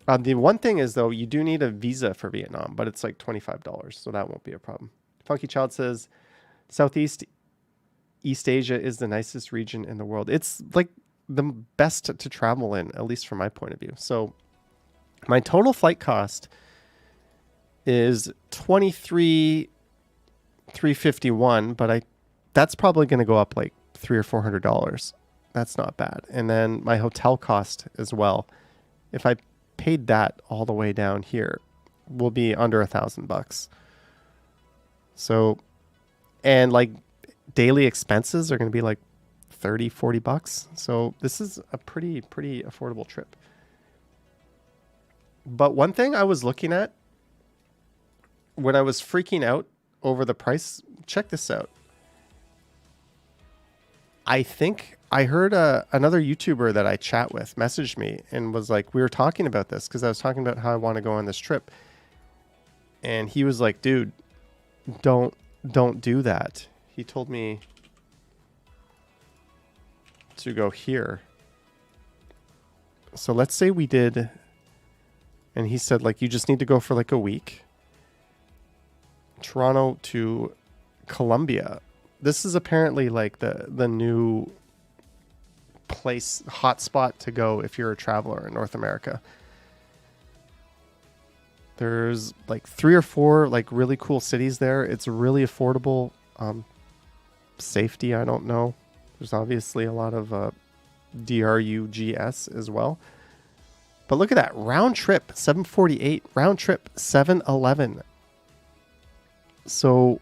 The one thing is though, you do need a visa for Vietnam, but it's like $25. So that won't be a problem. Funky Child says, Southeast East Asia is the nicest region in the world. It's like the best to travel in, at least from my point of view. So my total flight cost is $23,351, but that's probably going to go up like $300 or $400. That's not bad. And then my hotel cost as well, if I paid that all the way down here, will be under $1,000. So, and like daily expenses are going to be like 30-40 bucks. So this is a pretty affordable trip. But one thing I was looking at when I was freaking out over the price, check this out. I think I heard another YouTuber that I chat with messaged me and was like, we were talking about this because I was talking about how I want to go on this trip. And he was like, dude, don't do that. He told me to go here. So let's say we did, and he said like, you just need to go for like a week. Toronto to Colombia. This is apparently like the new place, hotspot to go if you're a traveler in North America. There's like 3 or 4 like really cool cities there. It's really affordable. Safety, I don't know. There's obviously a lot of DRUGS as well. But look at that. Round trip, 748. Round trip, 711. So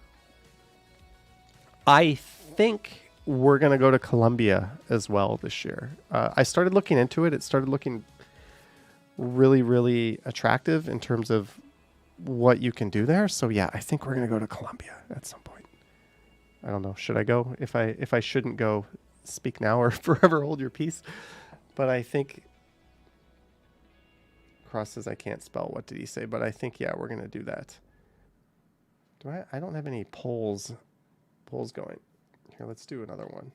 I think we're going to go to Colombia as well this year. I started looking into it. It started looking really, really attractive in terms of what you can do there. So yeah, I think we're going to go to Colombia at some point. I don't know. Should I go? If I shouldn't go, speak now or forever hold your peace. But I think Cross says I can't spell. What did he say? But I think, yeah, we're going to do that. I don't have any polls going. Here, let's do another one.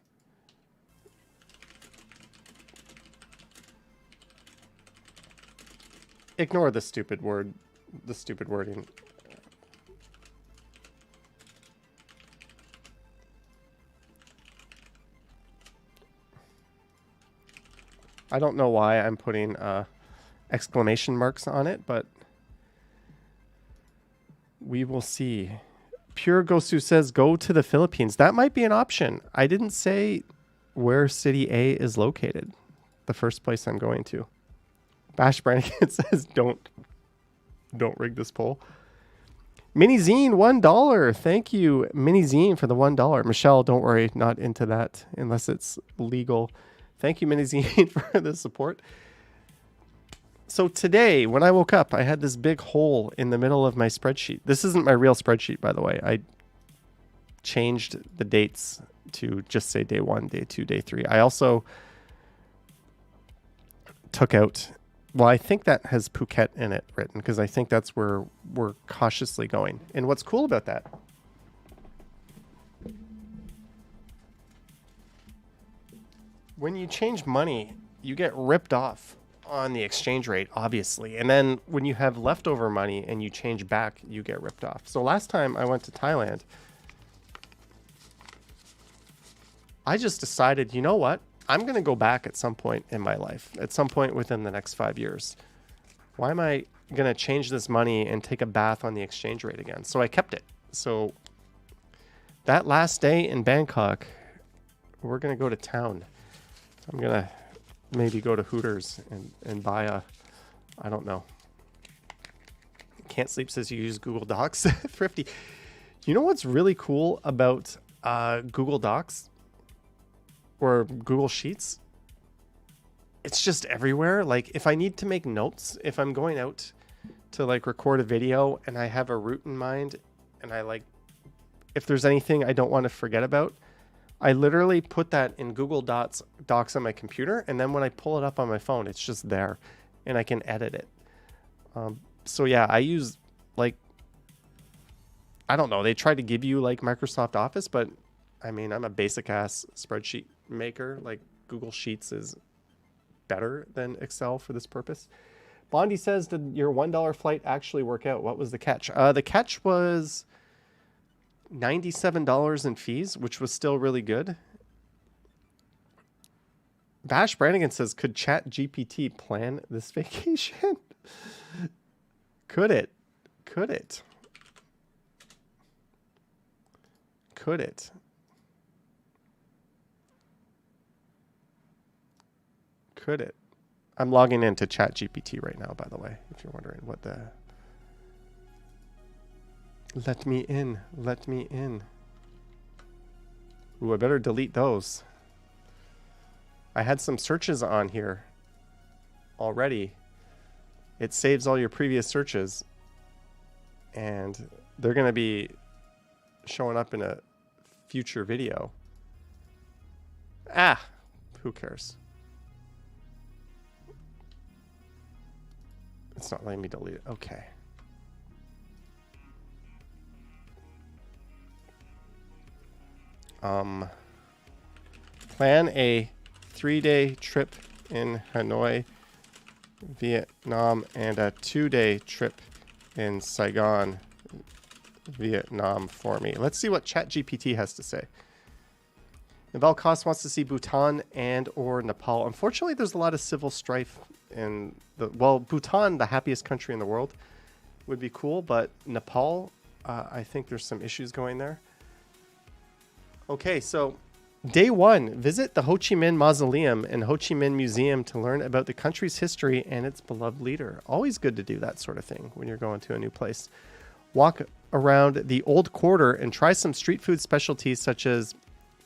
Ignore the stupid wording. I don't know why I'm putting exclamation marks on it, but we will see. Pure Gosu says go to the Philippines. That might be an option. I didn't say where city A is located. The first place I'm going to. Bash Brannigan says don't rig this poll. Mini Zine, $1. Thank you, Mini Zine, for the $1. Michelle, don't worry, not into that unless it's legal. Thank you, Mini Zine, for the support. So today, when I woke up, I had this big hole in the middle of my spreadsheet. This isn't my real spreadsheet, by the way. I changed the dates to just say day 1, day 2, day 3. I also took out, well, I think that has Phuket in it written because I think that's where we're cautiously going. And what's cool about that, when you change money, you get ripped off on the exchange rate, obviously. And then when you have leftover money and you change back, you get ripped off. So last time I went to Thailand, I just decided, you know what? I'm going to go back at some point in my life, at some point within the next 5 years. Why am I going to change this money and take a bath on the exchange rate again? So I kept it. So that last day in Bangkok, we're going to go to town. I'm going to maybe go to Hooters and buy a, I don't know. Can't Sleep says you use Google Docs. Thrifty. You know what's really cool about Google Docs or Google Sheets? It's just everywhere. Like if I need to make notes, if I'm going out to like record a video and I have a route in mind and I like, if there's anything I don't want to forget about, I literally put that in Google Docs on my computer, and then when I pull it up on my phone, it's just there, and I can edit it. So yeah, I use like, I don't know, they try to give you like Microsoft Office, but I mean, I'm a basic ass spreadsheet maker. Like Google Sheets is better than Excel for this purpose. Bondi says, did your $1 flight actually work out? What was the catch? The catch was $97 in fees, which was still really good. Bash Brannigan says, could Chat GPT plan this vacation? Could it? Could it? Could it? Could it? I'm logging into Chat GPT right now, by the way, if you're wondering what the... Let me in. Let me in. Ooh, I better delete those. I had some searches on here already. It saves all your previous searches. And they're going to be showing up in a future video. Ah, who cares? It's not letting me delete it. Okay. Plan a 3-day trip in Hanoi, Vietnam, and a 2-day trip in Saigon, Vietnam for me. Let's see what ChatGPT has to say. Naval Koss wants to see Bhutan and or Nepal. Unfortunately, there's a lot of civil strife in the, well, Bhutan, the happiest country in the world, would be cool, but Nepal, I think there's some issues going there. Okay, so Day 1, visit the Ho Chi Minh Mausoleum and Ho Chi Minh Museum to learn about the country's history and its beloved leader. Always good to do that sort of thing when you're going to a new place. Walk around the Old Quarter and try some street food specialties such as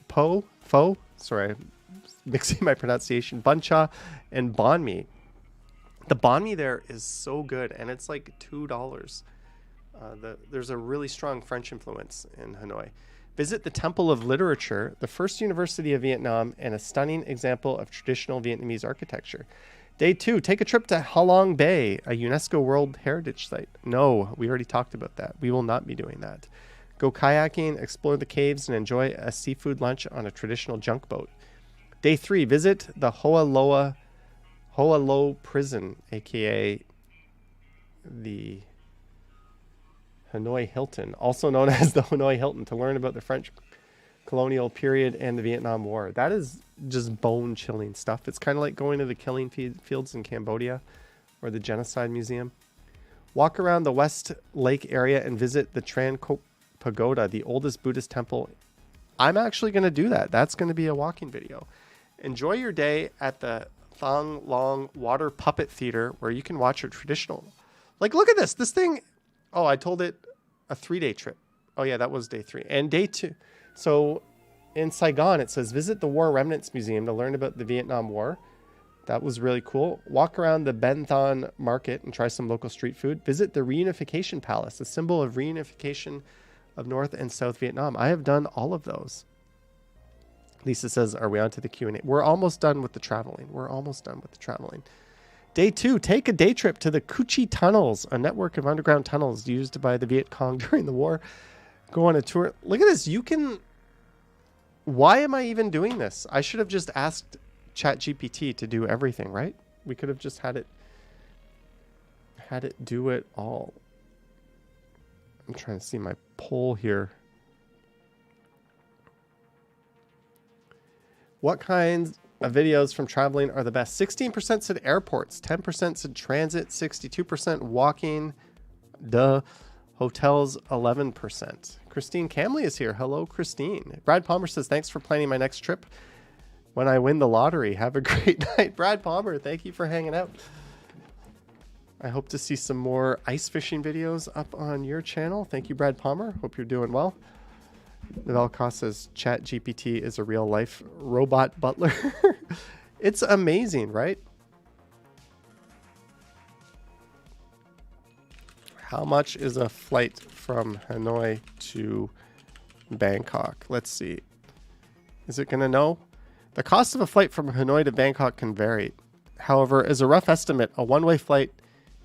pho, sorry, mixing my pronunciation, bun cha, and banh mi. The banh mi there is so good, and it's like $2. There's a really strong French influence in Hanoi. Visit the Temple of Literature, the first university of Vietnam, and a stunning example of traditional Vietnamese architecture. Day 2, take a trip to Ha Long Bay, a UNESCO World Heritage Site. No, we already talked about that. We will not be doing that. Go kayaking, explore the caves, and enjoy a seafood lunch on a traditional junk boat. Day 3, visit the Hoa Lo Prison, aka the Hanoi Hilton, also known as the Hanoi Hilton, to learn about the French colonial period and the Vietnam War. That is just bone-chilling stuff. It's kind of like going to the killing fields in Cambodia or the Genocide Museum. Walk around the West Lake area and visit the Tran Kop Pagoda, the oldest Buddhist temple. I'm actually going to do that. That's going to be a walking video. Enjoy your day at the Thang Long Water Puppet Theater, where you can watch a traditional... Like, look at this. This thing... Oh, I told it a 3-day trip. Oh, yeah, that was day 3. And day 2. So in Saigon, it says, visit the War Remnants Museum to learn about the Vietnam War. That was really cool. Walk around the Ben Thon Market and try some local street food. Visit the Reunification Palace, a symbol of reunification of North and South Vietnam. I have done all of those. Lisa says, are we on to the Q&A? We're almost done with the traveling. Day 2, take a day trip to the Cu Chi Tunnels, a network of underground tunnels used by the Viet Cong during the war. Go on a tour. Look at this. You can... Why am I even doing this? I should have just asked ChatGPT to do everything, right? We could have just had it do it all. I'm trying to see my poll here. What kinds of videos from traveling are the best? 16% said airports, 10% said transit, 62% walking, hotels, 11%. Christine Camley is here. Hello, Christine. Brad Palmer says, thanks for planning my next trip when I win the lottery. Have a great night. Brad Palmer, thank you for hanging out. I hope to see some more ice fishing videos up on your channel. Thank you, Brad Palmer. Hope you're doing well. Naval Cost says ChatGPT is a real life robot butler. It's amazing, right? How much is a flight from Hanoi to Bangkok? Let's see. Is it going to know? The cost of a flight from Hanoi to Bangkok can vary. However, as a rough estimate, a one-way flight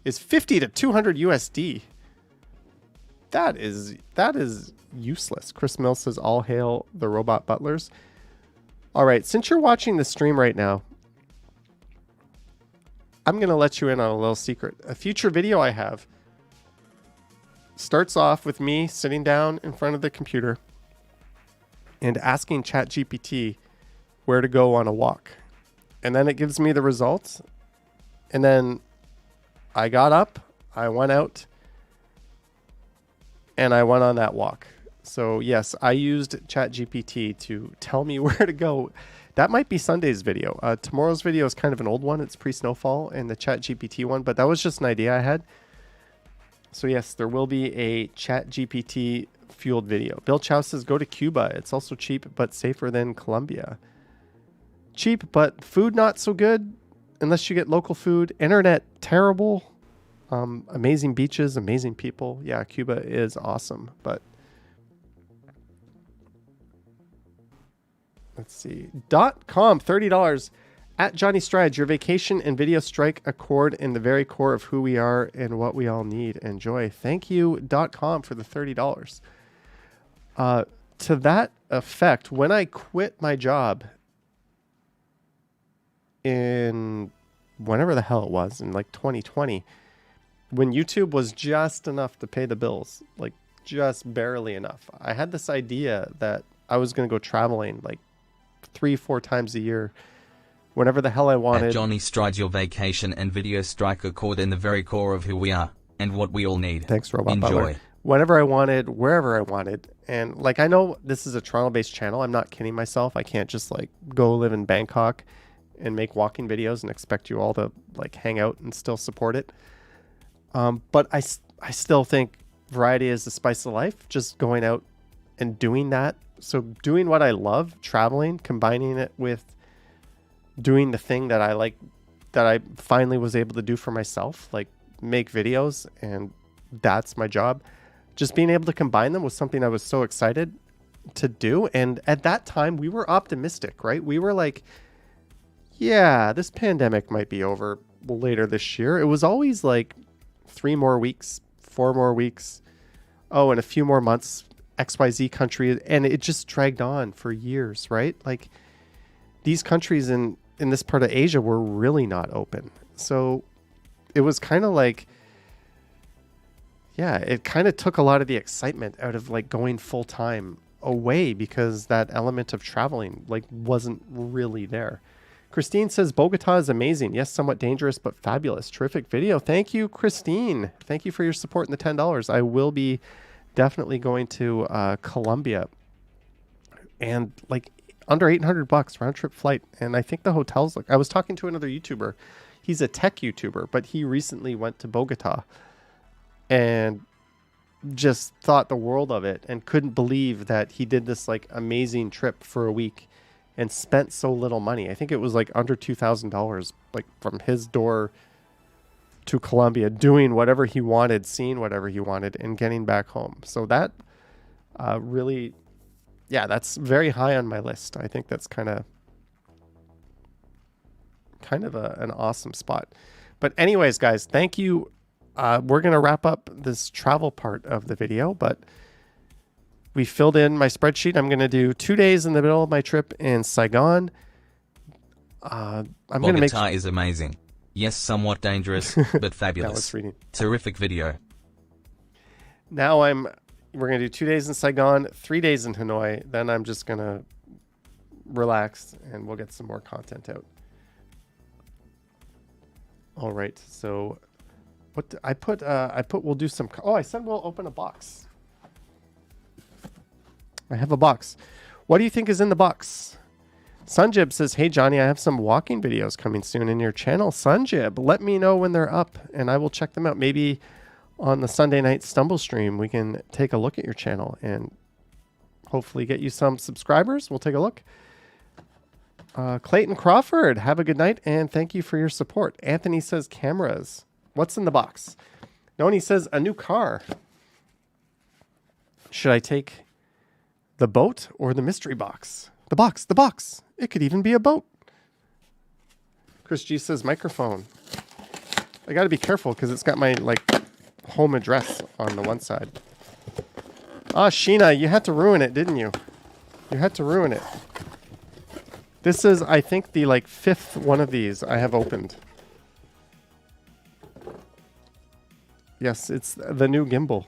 is 50 to 200 USD. That is useless. Chris Mills says, all hail the robot butlers. All right, since you're watching the stream right now, I'm going to let you in on a little secret. A future video I have starts off with me sitting down in front of the computer and asking ChatGPT where to go on a walk. And then it gives me the results. And then I got up, I went out, and I went on that walk. So yes, I used ChatGPT to tell me where to go. That might be Sunday's video. Tomorrow's video is kind of an old one. It's pre-snowfall, and the ChatGPT one, but that was just an idea I had. So yes, there will be a ChatGPT fueled video. Bill Chow says, go to Cuba. It's also cheap, but safer than Colombia. Cheap, but food not so good unless you get local food. Internet, terrible. Amazing beaches, amazing people. Yeah, Cuba is awesome, but let's see. .com, $30. At Johnny Strides, your vacation and video strike a chord in the very core of who we are and what we all need. Enjoy. Thank you, .com, for the $30. To that effect, when I quit my job in whenever the hell it was, in like 2020, when YouTube was just enough to pay the bills, like just barely enough, I had this idea that I was going to go traveling like 3-4 times a year, whenever the hell I wanted. At Johnny Strides, your vacation and video strike a chord in the very core of who we are and what we all need. Thanks, Robot Enjoy. Butler. whenever I wanted, wherever I wanted. And like, I know this is a Toronto based channel. I'm not kidding myself. I can't just like go live in Bangkok and make walking videos and expect you all to like hang out and still support it. But I still think variety is the spice of life, just going out and doing that. So doing what I love, traveling, combining it with doing the thing that I like, that I finally was able to do for myself, like make videos, and that's my job. Just being able to combine them was something I was so excited to do. And at that time we were optimistic, right? We were like, yeah, this pandemic might be over later this year. It was always like 3 more weeks, 4 more weeks. Oh, and a few more months, XYZ country. And it just dragged on for years, right? Like these countries in this part of Asia were really not open. So it was kind of like, yeah, it kind of took a lot of the excitement out of like going full time away, because that element of traveling like wasn't really there. Christine says Bogota is amazing. Yes, somewhat dangerous, but fabulous. Terrific video. Thank you, Christine. Thank you for your support in the $10. I will be definitely going to Colombia, and like under $800 round trip flight. And I think the hotels, like I was talking to another YouTuber, he's a tech YouTuber, but he recently went to Bogota and just thought the world of it and couldn't believe that he did this like amazing trip for a week and spent so little money. I think it was like under $2,000, like from his door to Colombia, doing whatever he wanted, seeing whatever he wanted, and getting back home. So that really, yeah, that's very high on my list. I think that's kind of an awesome spot. But anyways, guys, thank you. We're going to wrap up this travel part of the video, but we filled in my spreadsheet. I'm going to do 2 days in the middle of my trip in Saigon. I'm going to make... Bogota is amazing. Yes, somewhat dangerous, but fabulous. Terrific video. Now we're going to do 2 days in Saigon, 3 days in Hanoi. Then I'm just going to relax and we'll get some more content out. All right. So what I put, we'll do some, I said we'll open a box. I have a box. What do you think is in the box? Sunjib says, hey, Johnny, I have some walking videos coming soon in your channel. Sunjib, let me know when they're up and I will check them out. Maybe on the Sunday night Stumble stream, we can take a look at your channel and hopefully get you some subscribers. We'll take a look. Clayton Crawford, have a good night and thank you for your support. Anthony says cameras. What's in the box? Noni says a new car. Should I take the boat or the mystery box? The box. It could even be a boat. Chris G says microphone. I got to be careful because it's got my like home address on the one side. Ah, Sheena, you had to ruin it, didn't you? You had to ruin it. This is, I think, the like 5th one of these I have opened. Yes, it's the new gimbal.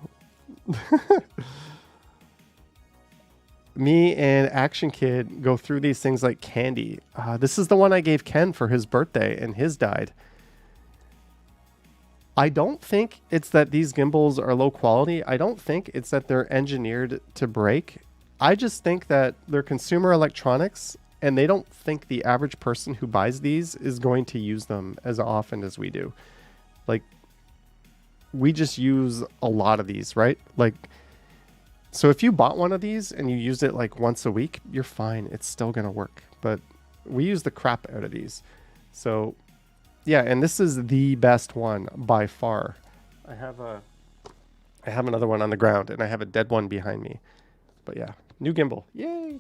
Me and Action Kid go through these things like candy. This is the one I gave Ken for his birthday, and his died. I don't think it's that these gimbals are low quality. I don't think it's that they're engineered to break. I just think that they're consumer electronics, and they don't think the average person who buys these is going to use them as often as we do. Like, we just use a lot of these, right? Like, so if you bought one of these and you used it like once a week, you're fine. It's still going to work. But we use the crap out of these. So yeah, and this is the best one by far. I have another one on the ground and I have a dead one behind me. But yeah, new gimbal. Yay.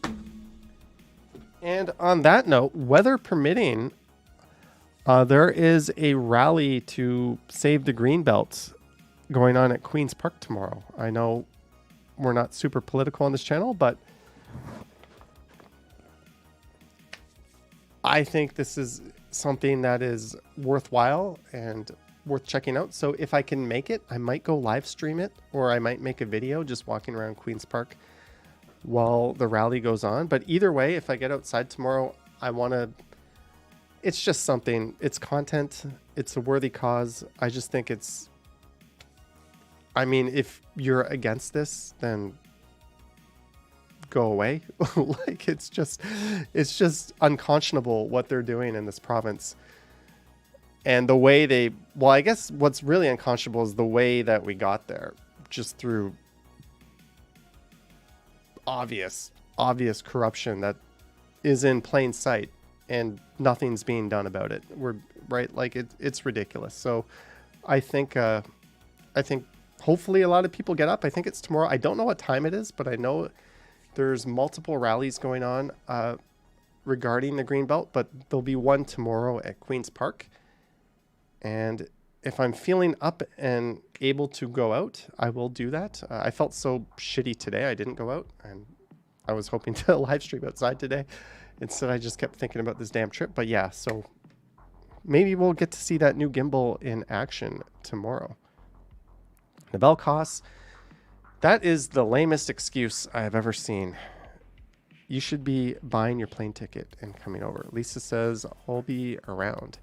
And on that note, weather permitting, there is a rally to save the greenbelt going on at Queen's Park tomorrow. I know we're not super political on this channel, but I think this is something that is worthwhile and worth checking out. So if I can make it, I might go live stream it, or I might make a video just walking around Queen's Park while the rally goes on. But either way, if I get outside tomorrow, it's just something, it's content, it's a worthy cause. I just think it's I mean, if you're against this, then go away. Like, it's just unconscionable what they're doing in this province. And the way I guess what's really unconscionable is the way that we got there, just through obvious corruption that is in plain sight, and nothing's being done about it. We're right. Like, it's ridiculous. So I think hopefully a lot of people get up. I think it's tomorrow. I don't know what time it is, but I know there's multiple rallies going on regarding the Greenbelt, but there'll be one tomorrow at Queen's Park. And if I'm feeling up and able to go out, I will do that. I felt so shitty today. I didn't go out, and I was hoping to live stream outside today. Instead, I just kept thinking about this damn trip. But yeah, so maybe we'll get to see that new gimbal in action tomorrow. The bell costs. That is the lamest excuse I have ever seen. You should be buying your plane ticket and coming over. Lisa says, I'll be around.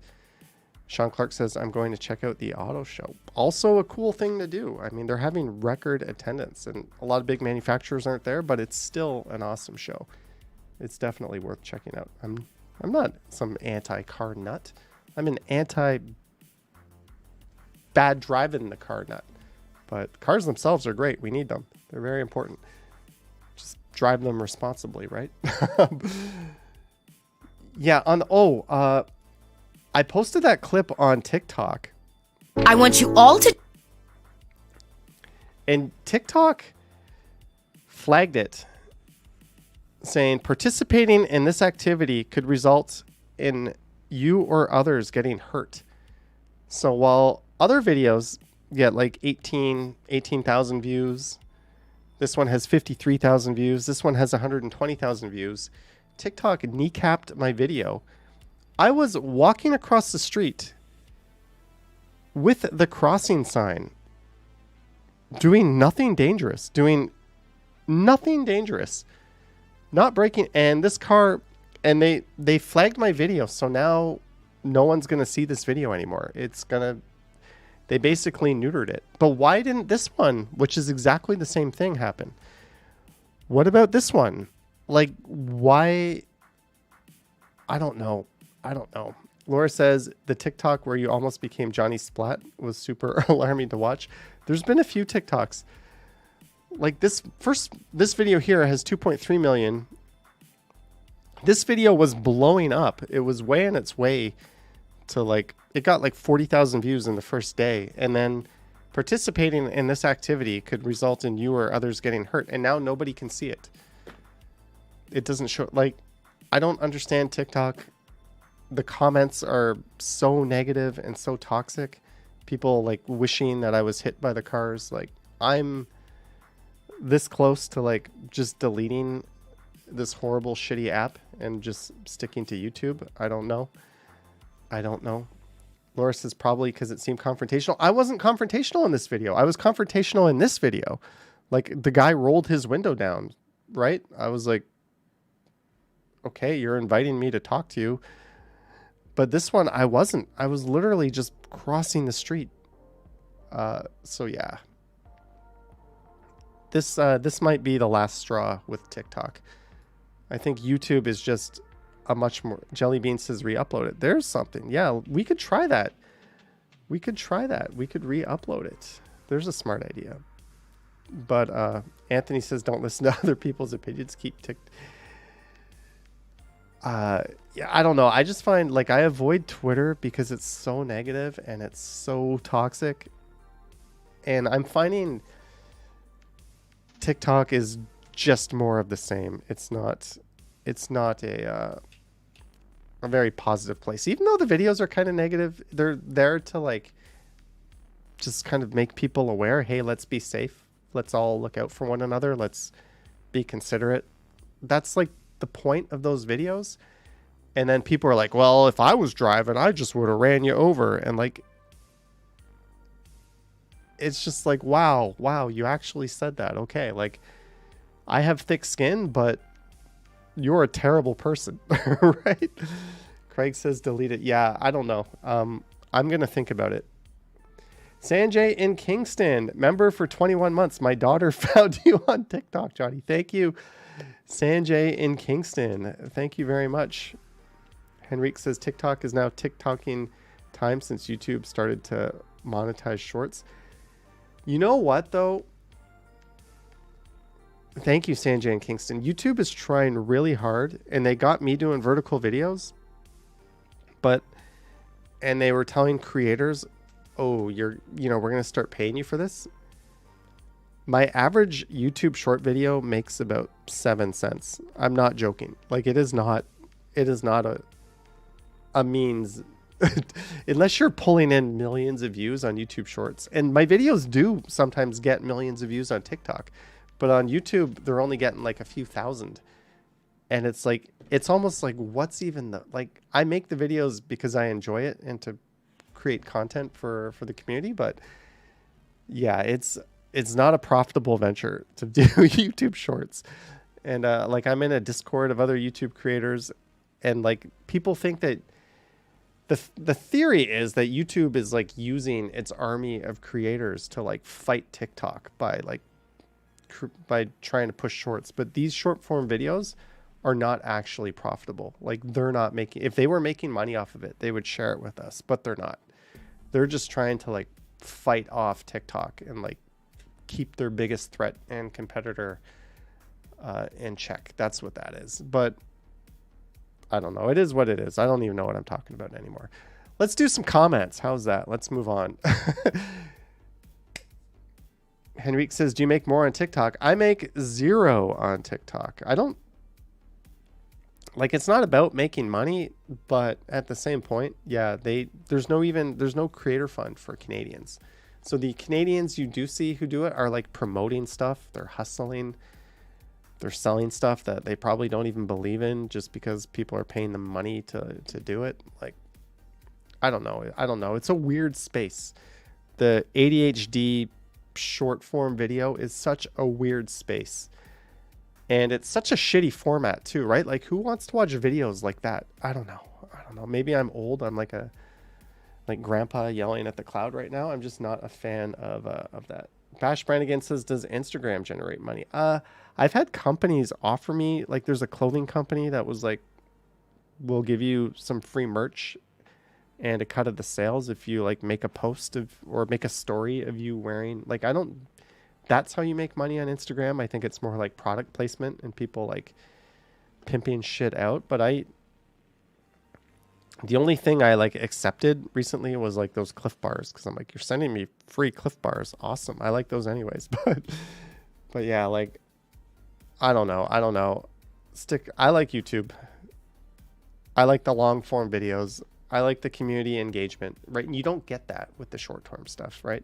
Sean Clark says, I'm going to check out the auto show. Also a cool thing to do. I mean, they're having record attendance, and a lot of big manufacturers aren't there, but it's still an awesome show. It's definitely worth checking out. I'm not some anti-car nut. I'm an anti-bad driving the car nut. But cars themselves are great. We need them. They're very important. Just drive them responsibly, right? Yeah, I posted that clip on TikTok. I want you all to... And TikTok flagged it, saying participating in this activity could result in you or others getting hurt. So while other videos get like 18,000 views, this one has 53,000 views, this one has 120,000 views, TikTok kneecapped my video. I was walking across the street with the crossing sign, doing nothing dangerous, not breaking, and this car, and they flagged my video, so now no one's gonna see this video anymore. They basically neutered it. But why didn't this one, which is exactly the same thing, happen? What about this one? Like, why? I don't know. Laura says the TikTok where you almost became Johnny Splat was super alarming to watch. There's been a few TikToks. Like this video here has 2.3 million. This video was blowing up. It was way on its way to it got like 40,000 views in the first day. And then participating in this activity could result in you or others getting hurt. And now nobody can see it. It doesn't show, I don't understand TikTok. The comments are so negative and so toxic. People wishing that I was hit by the cars. I'm this close to just deleting this horrible shitty app and just sticking to YouTube. I don't know. Laura says probably because it seemed confrontational. I wasn't confrontational in this video. I was confrontational in this video. The guy rolled his window down, right? I was like, okay, you're inviting me to talk to you. But this one, I wasn't. I was literally just crossing the street. So yeah. This might be the last straw with TikTok. I think YouTube is just a much more... Jelly Bean says re-upload it. There's something. Yeah, we could try that. We could re-upload it. There's a smart idea. But Anthony says don't listen to other people's opinions. Keep TikTok. Yeah, I don't know. I just find I avoid Twitter because it's so negative and it's so toxic. And I'm finding TikTok is just more of the same. It's not a very positive place. Even though the videos are kind of negative, they're there to just kind of make people aware, hey, let's be safe. Let's all look out for one another. Let's be considerate. That's the point of those videos. And then people are like, well, if I was driving, I just would have ran you over. And it's just wow, you actually said that. Okay. I have thick skin, but you're a terrible person, right? Craig says delete it. Yeah, I don't know. I'm going to think about it. Sanjay in Kingston, member for 21 months. My daughter found you on TikTok, Johnny. Thank you, Sanjay in Kingston. Thank you very much. Henrique says TikTok is now TikToking time since YouTube started to monetize shorts. You know what, though? Thank you, Sanjay in Kingston. YouTube is trying really hard, and they got me doing vertical videos. And they were telling creators, oh, we're going to start paying you for this. My average YouTube short video makes about 7 cents. I'm not joking. Like, it is not a means unless you're pulling in millions of views on YouTube shorts. And my videos do sometimes get millions of views on TikTok, but on YouTube, they're only getting like a few thousand. And it's like, it's almost like, what's even like, I make the videos because I enjoy it and to create content for the community. But yeah, it's not a profitable venture to do YouTube shorts. And like, I'm in a Discord of other YouTube creators, and like, people think that the theory is that YouTube is like using its army of creators to like fight TikTok by trying to push shorts. But these short form videos are not actually profitable. Like, they're not making, if they were making money off of it, they would share it with us, but they're not. They're just trying to like fight off TikTok and like keep their biggest threat and competitor in check. That's what that is. But I don't know. It is what it is. I don't even know what I'm talking about anymore. Let's do some comments. How's that? Let's move on. Henrique says, do you make more on TikTok? I make 0 on TikTok. I don't, like, it's not about making money, but at the same point, yeah, there's no creator fund for Canadians. So the Canadians you do see who do it are like promoting stuff. They're hustling. They're selling stuff that they probably don't even believe in just because people are paying them money to do it. Like, I don't know. It's a weird space. The ADHD short form video is such a weird space. And it's such a shitty format too, right? Like, who wants to watch videos like that? I don't know. Maybe I'm old. I'm like grandpa yelling at the cloud right now. I'm just not a fan of that. Bash Brannigan says, does Instagram generate money? I've had companies offer me, like, there's a clothing company that was like, we'll give you some free merch and a cut of the sales if you like make a post or make a story of you wearing, like, that's how you make money on Instagram. I think it's more like product placement and people like pimping shit out. But the only thing I like accepted recently was like those Cliff Bars, because I'm like, you're sending me free Cliff Bars. Awesome. I like those anyways. But yeah, like, I don't know. I like YouTube. I like the long form videos. I like the community engagement, right? And you don't get that with the short term stuff, right?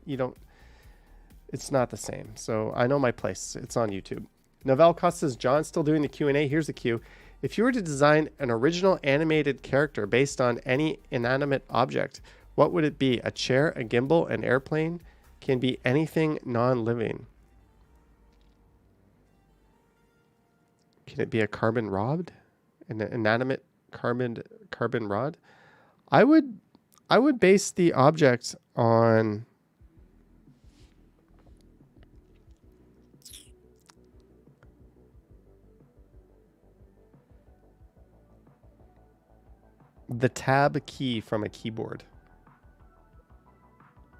It's not the same. So I know my place. It's on YouTube. Novell Costa says, John's still doing the Q&A. Here's the Q. If you were to design an original animated character based on any inanimate object, what would it be? A chair, a gimbal, an airplane? Can be anything non-living. Can it be a carbon rod? An inanimate carbon rod? I would base the object on the tab key from a keyboard,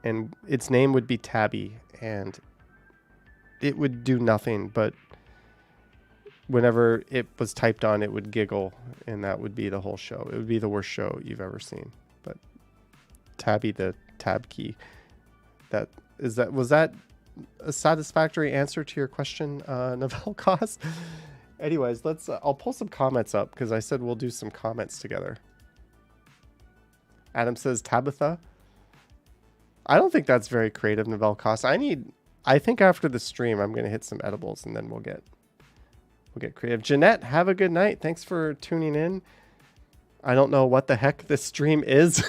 and its name would be Tabby, and it would do nothing, but whenever it was typed on, it would giggle, and that would be the whole show. It would be the worst show you've ever seen. But Tabby, the tab key, was that a satisfactory answer to your question, Novell Cause? Anyways, I'll pull some comments up because I said we'll do some comments together. Adam says Tabitha. I don't think that's very creative, Novell Cost. I think after the stream, I'm going to hit some edibles and then we'll get creative. Jeanette, have a good night. Thanks for tuning in. I don't know what the heck this stream is.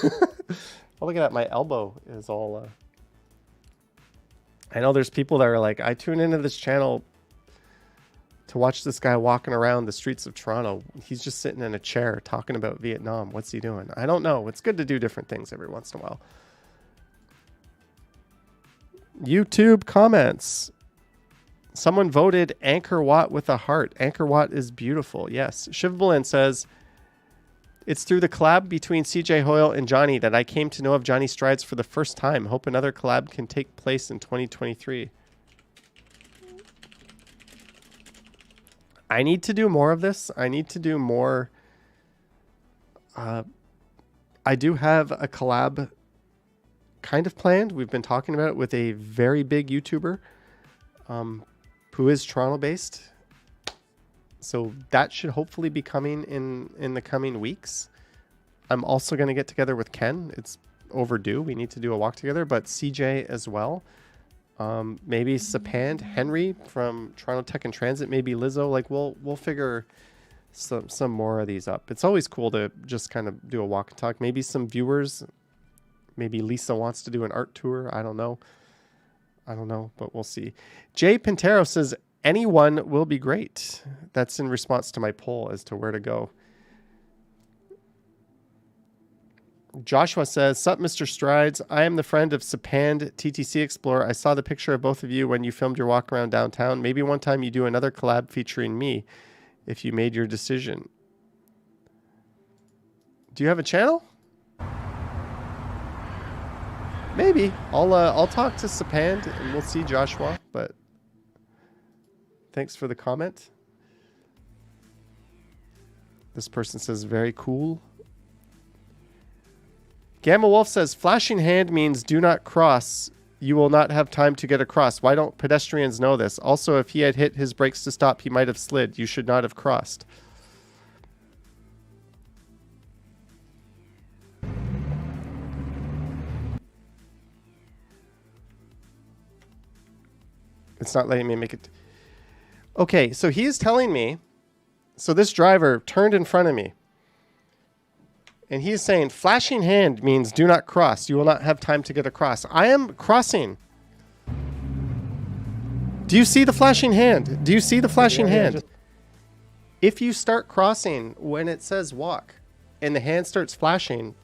Oh, look at that. My elbow is all... I know there's people that are like, I tune into this channel to watch this guy walking around the streets of Toronto. He's just sitting in a chair talking about Vietnam. What's he doing? I don't know. It's good to do different things every once in a while. YouTube comments. Someone voted Anchor Watt with a heart. Anchor Watt is beautiful. Yes. Shivbalin says, it's through the collab between CJ Hoyle and Johnny that I came to know of Johnny Strides for the first time. Hope another collab can take place in 2023. I need to do more of this. I need to do more. I do have a collab kind of planned. We've been talking about it with a very big YouTuber who is Toronto based. So that should hopefully be coming in the coming weeks. I'm also going to get together with Ken. It's overdue. We need to do a walk together, but CJ as well. Maybe Sapand, Henry from Toronto Tech and Transit, maybe Lizzo. Like we'll figure some more of these up. It's always cool to just kind of do a walk and talk. Maybe some viewers, maybe Lisa wants to do an art tour. I don't know, but we'll see. Jay Pintero says, anyone will be great. That's in response to my poll as to where to go. Joshua says, sup, Mr. Strides. I am the friend of Sapand TTC Explorer. I saw the picture of both of you when you filmed your walk around downtown. Maybe one time you do another collab featuring me if you made your decision. Do you have a channel? Maybe. I'll talk to Sapand and we'll see Joshua, but thanks for the comment. This person says, very cool. Gamma Wolf says, flashing hand means do not cross. You will not have time to get across. Why don't pedestrians know this? Also, if he had hit his brakes to stop, he might have slid. You should not have crossed. It's not letting me make it. Okay, so he is telling me, so this driver turned in front of me. And he's saying, flashing hand means do not cross. You will not have time to get across. I am crossing. Do you see the flashing hand? Do you see the flashing hand? If you start crossing when it says walk and the hand starts flashing,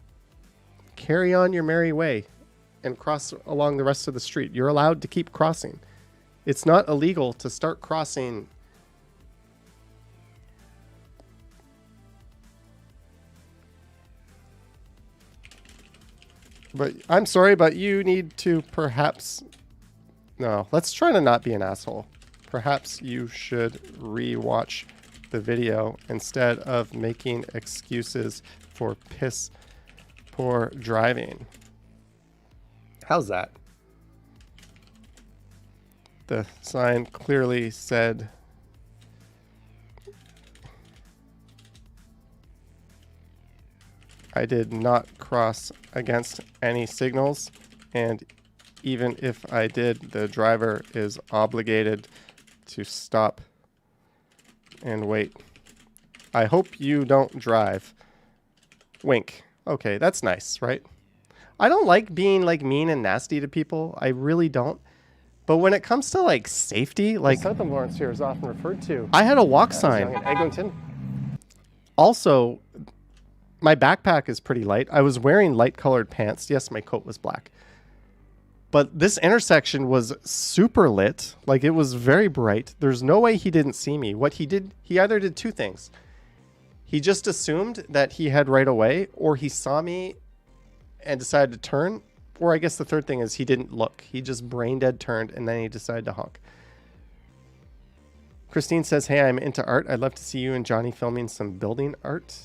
carry on your merry way and cross along the rest of the street. You're allowed to keep crossing. It's not illegal to start crossing. But I'm sorry, but you need to perhaps... No, let's try to not be an asshole. Perhaps you should re-watch the video instead of making excuses for piss poor driving. How's that? The sign clearly said... I did not cross against any signals, and even if I did, the driver is obligated to stop and wait. I hope you don't drive. Wink. Okay, that's nice, right? I don't like being like mean and nasty to people. I really don't. But when it comes to like safety, like Southern Lawrence here is often referred to. I had a walk sign. Eglinton. Also, my backpack is pretty light. I was wearing light colored pants. Yes, my coat was black. But this intersection was super lit. Like it was very bright. There's no way he didn't see me. What he did, he either did two things. He just assumed that he had right of way, or he saw me and decided to turn. Or I guess the third thing is he didn't look. He just brain dead turned and then he decided to honk. Christine says, hey, I'm into art. I'd love to see you and Johnny filming some building art.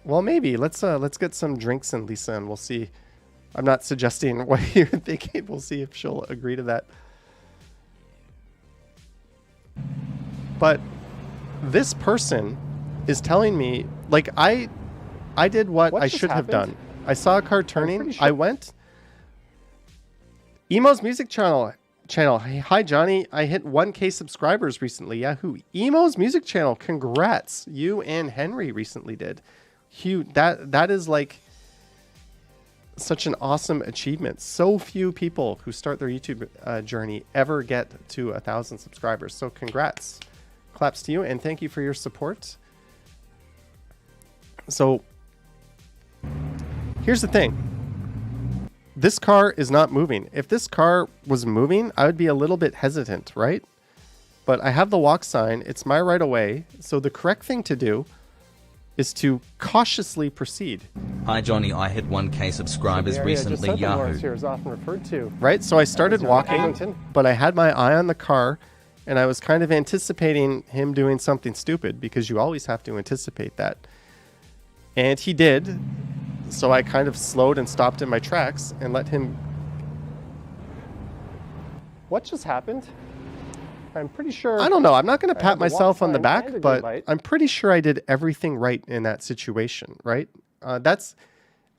Well, maybe. Let's get some drinks in, Lisa, and we'll see. I'm not suggesting what you're thinking. We'll see if she'll agree to that. But this person is telling me, like, I did what I should have done. I saw a car turning. Sure. I went. Emo's music channel. Hey, hi, Johnny. I hit 1K subscribers recently. Yahoo. Emo's music channel. Congrats. You and Henry recently did. Huge. That is like such an awesome achievement. So few people who start their YouTube journey ever get to 1,000 subscribers. So congrats. Claps to you, and thank you for your support. So here's the thing. this car is not moving. If this car was moving, I would be a little bit hesitant, right? But I have the walk sign. It's my right of way. So the correct thing to do is to cautiously proceed. Hi Johnny, I hit 1K subscribers recently, Yahoo. Here is often referred to. Right, so I started walking, but I had my eye on the car, and I was kind of anticipating him doing something stupid, because you always have to anticipate that. And he did, so I kind of slowed and stopped in my tracks and let him... What just happened? I'm pretty sure... I don't know. I'm not going to pat myself on the back, but I'm pretty sure I did everything right in that situation, right?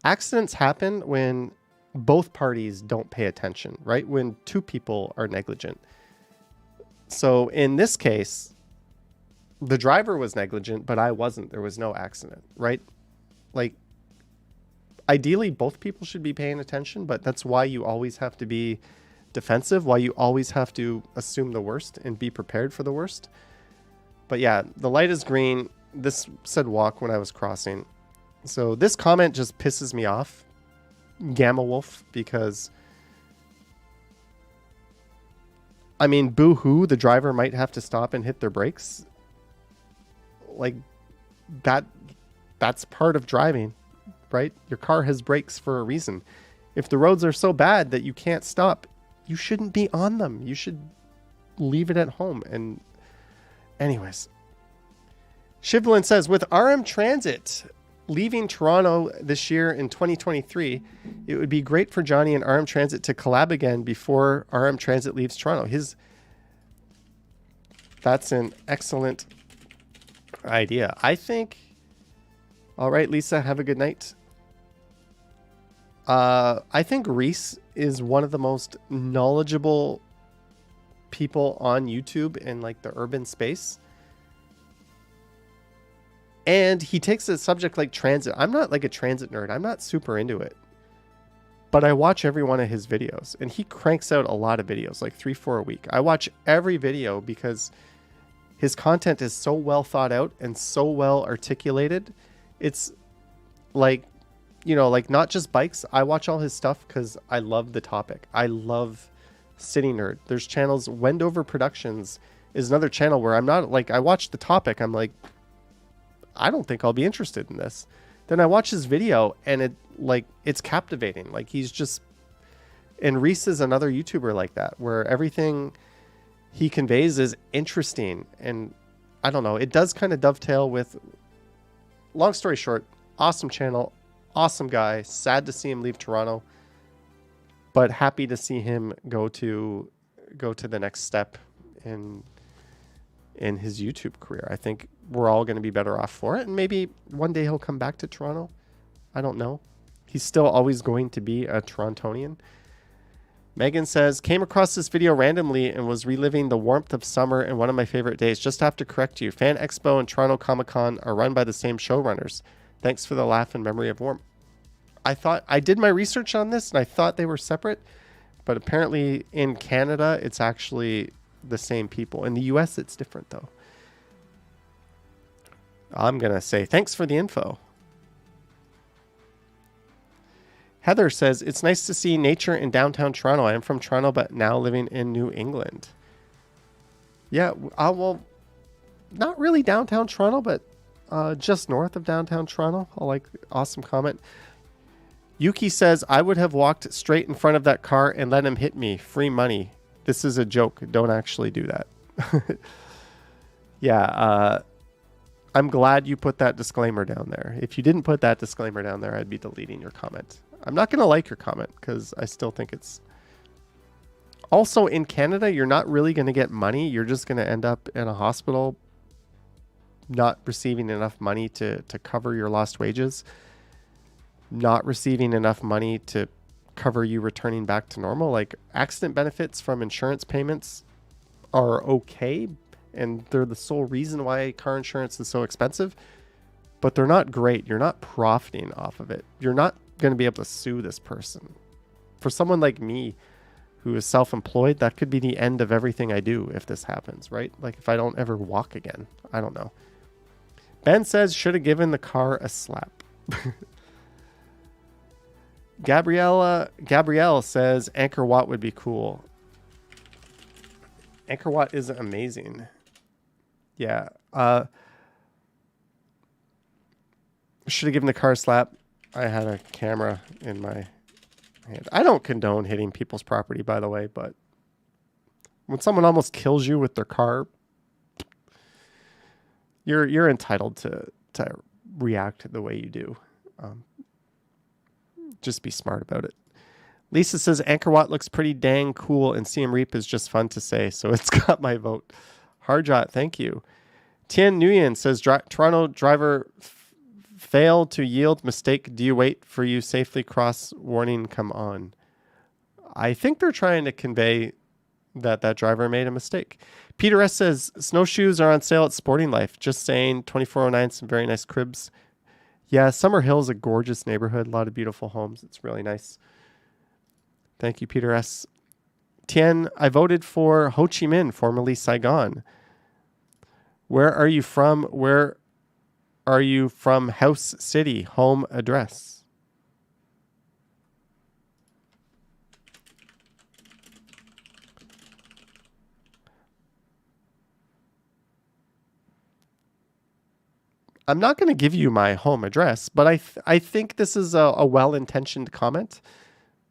Accidents happen when both parties don't pay attention, right? When two people are negligent. So in this case, the driver was negligent, but I wasn't. There was no accident, right? Like, ideally, both people should be paying attention, but that's why you always have to be defensive, why you always have to assume the worst and be prepared for the worst. But yeah, the light is green. This said walk when I was crossing. So this comment just pisses me off, Gamma Wolf, because I mean, boo-hoo, the driver might have to stop and hit their brakes. Like, that's part of driving, right? Your car has brakes for a reason. If the roads are so bad that you can't stop, you shouldn't be on them. You should leave it at home. And anyways, Shivlin says, with RM Transit leaving Toronto this year in 2023, it would be great for Johnny and RM Transit to collab again before RM Transit leaves Toronto. That's an excellent idea. I think, all right, Lisa, have a good night. I think Reese is one of the most knowledgeable people on YouTube in like the urban space. And he takes a subject like transit. I'm not like a transit nerd. I'm not super into it. But I watch every one of his videos, and he cranks out a lot of videos, like 3-4 a week. I watch every video because his content is so well thought out and so well articulated. It's like, you know, like not just bikes. I watch all his stuff because I love the topic. I love City Nerd. There's channels. Wendover Productions is another channel where I'm not like, I watch the topic. I'm like, I don't think I'll be interested in this. Then I watch his video and it's captivating. Like he's just, and Reese is another YouTuber like that, where everything he conveys is interesting. And I don't know, it does kind of dovetail with, long story short, awesome channel, awesome guy. Sad to see him leave Toronto, but happy to see him go to the next step in his YouTube career. I think we're all going to be better off for it. And maybe one day he'll come back to Toronto. I don't know. He's still always going to be a Torontonian. Megan says, came across this video randomly and was reliving the warmth of summer and one of my favorite days. Just have to correct you. Fan Expo and Toronto Comic Con are run by the same showrunners. Thanks for the laugh and memory of warmth. I did my research on this and I thought they were separate, but apparently in Canada, it's actually the same people. In the US, it's different though. I'm going to say thanks for the info. Heather says, it's nice to see nature in downtown Toronto. I am from Toronto, but now living in New England. Yeah, well, not really downtown Toronto, but just north of downtown Toronto. I like, awesome comment. Yuki says, I would have walked straight in front of that car and let him hit me. Free money. This is a joke. Don't actually do that. Yeah, I'm glad you put that disclaimer down there. If you didn't put that disclaimer down there, I'd be deleting your comment. I'm not going to like your comment because I still think it's... Also, in Canada, you're not really going to get money. You're just going to end up in a hospital not receiving enough money to cover your lost wages, not receiving enough money to cover you returning back to normal. Like, accident benefits from insurance payments are okay, and they're the sole reason why car insurance is so expensive, but they're not great. You're not profiting off of it. You're not going to be able to sue this person. For someone like me who is self-employed, that could be the end of everything I do if this happens, right? Like if I don't ever walk again. I don't know. Ben says, should have given the car a slap. Gabrielle says Angkor Wat would be cool. Angkor Wat is amazing. Yeah. Should have given the car a slap. I had a camera in my hand. I don't condone hitting people's property, by the way, but when someone almost kills you with their car, you're entitled to react the way you do. Just be smart about it. Lisa says Angkor Wat looks pretty dang cool, and Siem Reap is just fun to say, so it's got my vote. Harjot, thank you. Tien Nguyen says Toronto driver failed to yield, mistake. Do you wait for you safely cross? Warning, come on. I think they're trying to convey that driver made a mistake. Peter S says snowshoes are on sale at Sporting Life. Just saying, 2409, some very nice cribs. Yeah, Summer Hill is a gorgeous neighborhood. A lot of beautiful homes. It's really nice. Thank you, Peter S. Tien, I voted for Ho Chi Minh, formerly Saigon. Where are you from? Where are you from? House City, home address. I'm not going to give you my home address, but I think this is a well-intentioned comment.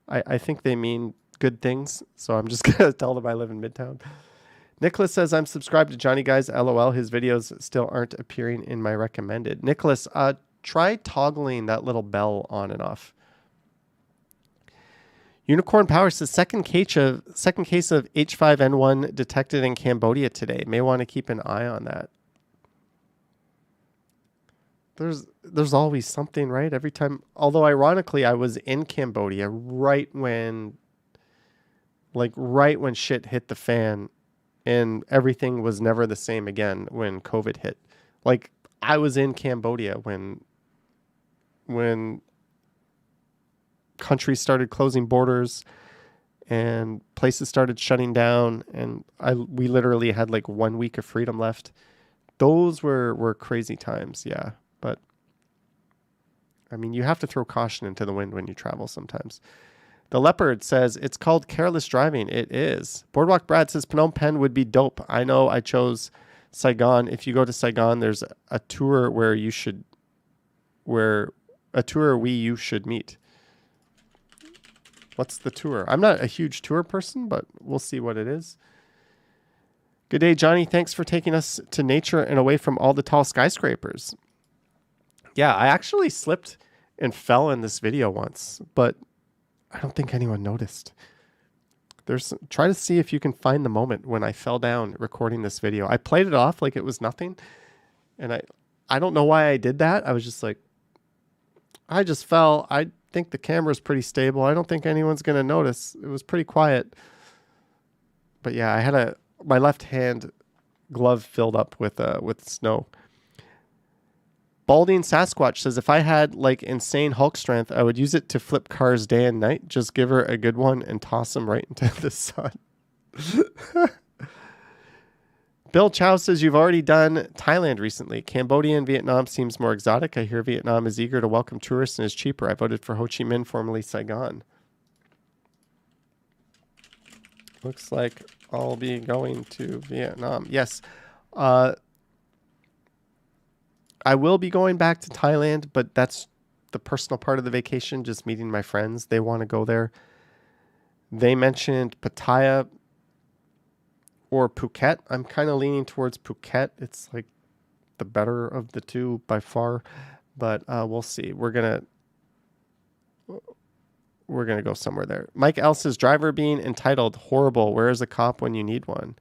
I think they mean good things, so I'm just going to tell them I live in Midtown. Nicholas says, I'm subscribed to Johnny Guys, LOL. His videos still aren't appearing in my recommended. Nicholas, try toggling that little bell on and off. Unicorn Power says, second case of H5N1 detected in Cambodia today. May want to keep an eye on that. There's always something, right? Every time. Although ironically, I was in Cambodia right when shit hit the fan, and everything was never the same again when COVID hit. Like, I was in Cambodia when countries started closing borders and places started shutting down, and we literally had like 1 week of freedom left. Those were crazy times, yeah. But I mean, you have to throw caution into the wind when you travel sometimes. The Leopard says, it's called careless driving. It is. Boardwalk Brad says, Phnom Penh would be dope. I know I chose Saigon. If you go to Saigon, there's a tour where you should meet. What's the tour? I'm not a huge tour person, but we'll see what it is. Good day, Johnny. Thanks for taking us to nature and away from all the tall skyscrapers. Yeah, I actually slipped and fell in this video once, but I don't think anyone noticed. Try to see if you can find the moment when I fell down recording this video. I played it off like it was nothing, and I don't know why I did that. I was just like, I just fell. I think the camera's pretty stable. I don't think anyone's going to notice. It was pretty quiet. But yeah, I had my left hand glove filled up with snow. Balding Sasquatch says, if I had like insane Hulk strength, I would use it to flip cars day and night. Just give her a good one and toss them right into the sun. Bill Chow says, you've already done Thailand recently. Cambodia and Vietnam seems more exotic. I hear Vietnam is eager to welcome tourists and is cheaper. I voted for Ho Chi Minh, formerly Saigon. Looks like I'll be going to Vietnam. Yes. I will be going back to Thailand, but that's the personal part of the vacation, just meeting my friends. They want to go there. They mentioned Pattaya or Phuket. I'm kind of leaning towards Phuket. It's like the better of the two by far, but we'll see. We're gonna go somewhere there. Mike L says, driver being entitled, horrible. Where is a cop when you need one?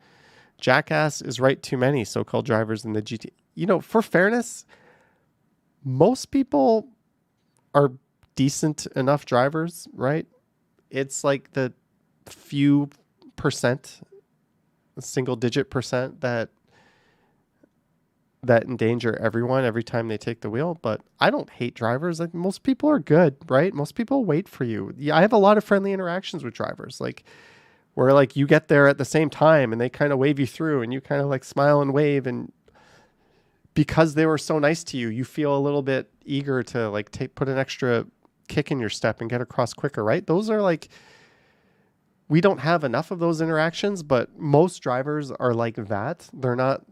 Jackass is right, too many so-called drivers in the GT. You know, for fairness, most people are decent enough drivers, right? It's like the few percent, single-digit percent that endanger everyone every time they take the wheel. But I don't hate drivers. Like, most people are good, right? Most people wait for you. Yeah, I have a lot of friendly interactions with drivers, like where like you get there at the same time and they kind of wave you through and you kind of like smile and wave, and because they were so nice to you, you feel a little bit eager to like put an extra kick in your step and get across quicker, right? Those are like, we don't have enough of those interactions, but most drivers are like that. They're not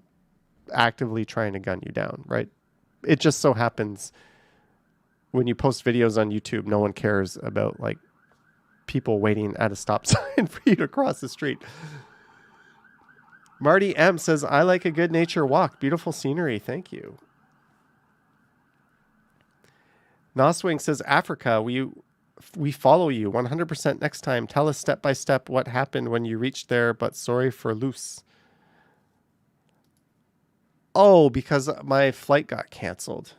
actively trying to gun you down, right? It just so happens when you post videos on YouTube, no one cares about like people waiting at a stop sign for you to cross the street. Marty M says, I like a good nature walk. Beautiful scenery. Thank you. Noswing says, Africa, we follow you 100% next time. Tell us step by step what happened when you reached there, but sorry for loose. Oh, because my flight got canceled.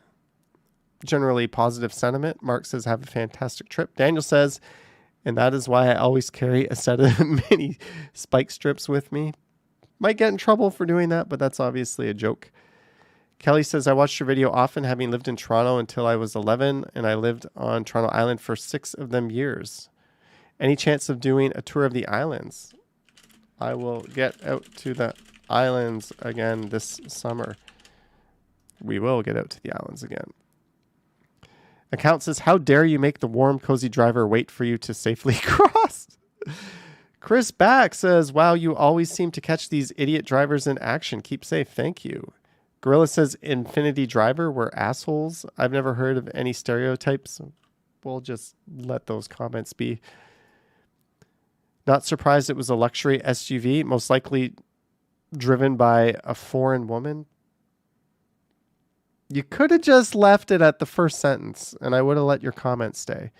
Generally positive sentiment. Mark says, have a fantastic trip. Daniel says, and that is why I always carry a set of mini spike strips with me. Might get in trouble for doing that, but that's obviously a joke. Kelly says, I watched your video often, having lived in Toronto until I was 11, and I lived on Toronto Island for 6 of them years. Any chance of doing a tour of the islands? I will get out to the islands again this summer. We will get out to the islands again. Account says, how dare you make the warm, cozy driver wait for you to safely cross? Chris Back says, wow, you always seem to catch these idiot drivers in action. Keep safe. Thank you. Gorilla says, Infinity Driver were assholes. I've never heard of any stereotypes. We'll just let those comments be. Not surprised it was a luxury SUV, most likely driven by a foreign woman. You could have just left it at the first sentence, and I would have let your comment stay.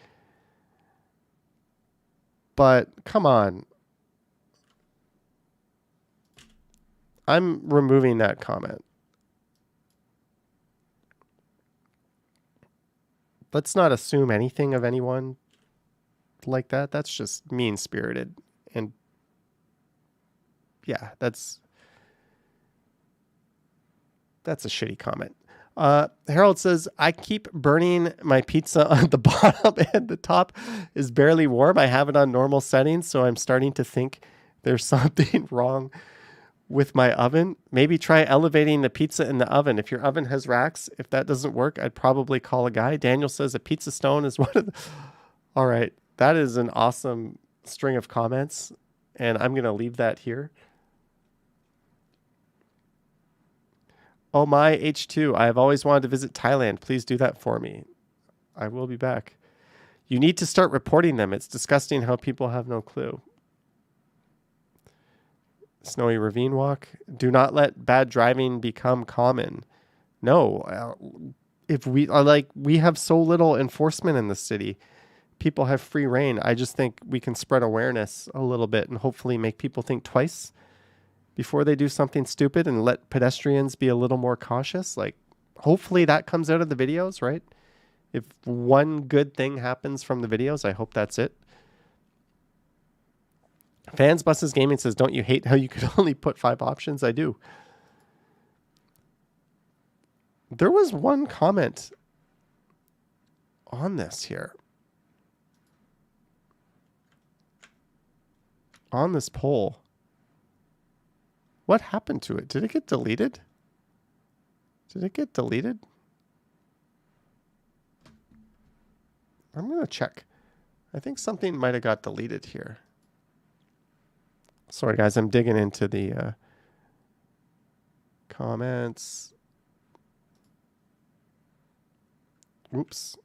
But come on. I'm removing that comment. Let's not assume anything of anyone like that. That's just mean-spirited. And yeah, that's a shitty comment. Harold says, I keep burning my pizza on the bottom and the top is barely warm. I have it on normal settings, so I'm starting to think there's something wrong with my oven. Maybe try elevating the pizza in the oven. If your oven has racks, if that doesn't work, I'd probably call a guy. Daniel says a pizza stone is one of the... All right. That is an awesome string of comments, and I'm going to leave that here. Oh my, H2, I have always wanted to visit Thailand. Please do that for me. I will be back. You need to start reporting them. It's disgusting how people have no clue. Snowy Ravine Walk. Do not let bad driving become common. No. If we are we have so little enforcement in the city. People have free reign. I just think we can spread awareness a little bit and hopefully make people think twice before they do something stupid and let pedestrians be a little more cautious. Like, hopefully that comes out of the videos, right? If one good thing happens from the videos, I hope that's it. Fans Buses Gaming says, don't you hate how you could only put 5 options? I do. There was one comment on this here. On this poll. What happened to it? Did it get deleted? Did it get deleted? I'm going to check. I think something might have got deleted here. Sorry, guys. I'm digging into the comments. Oops.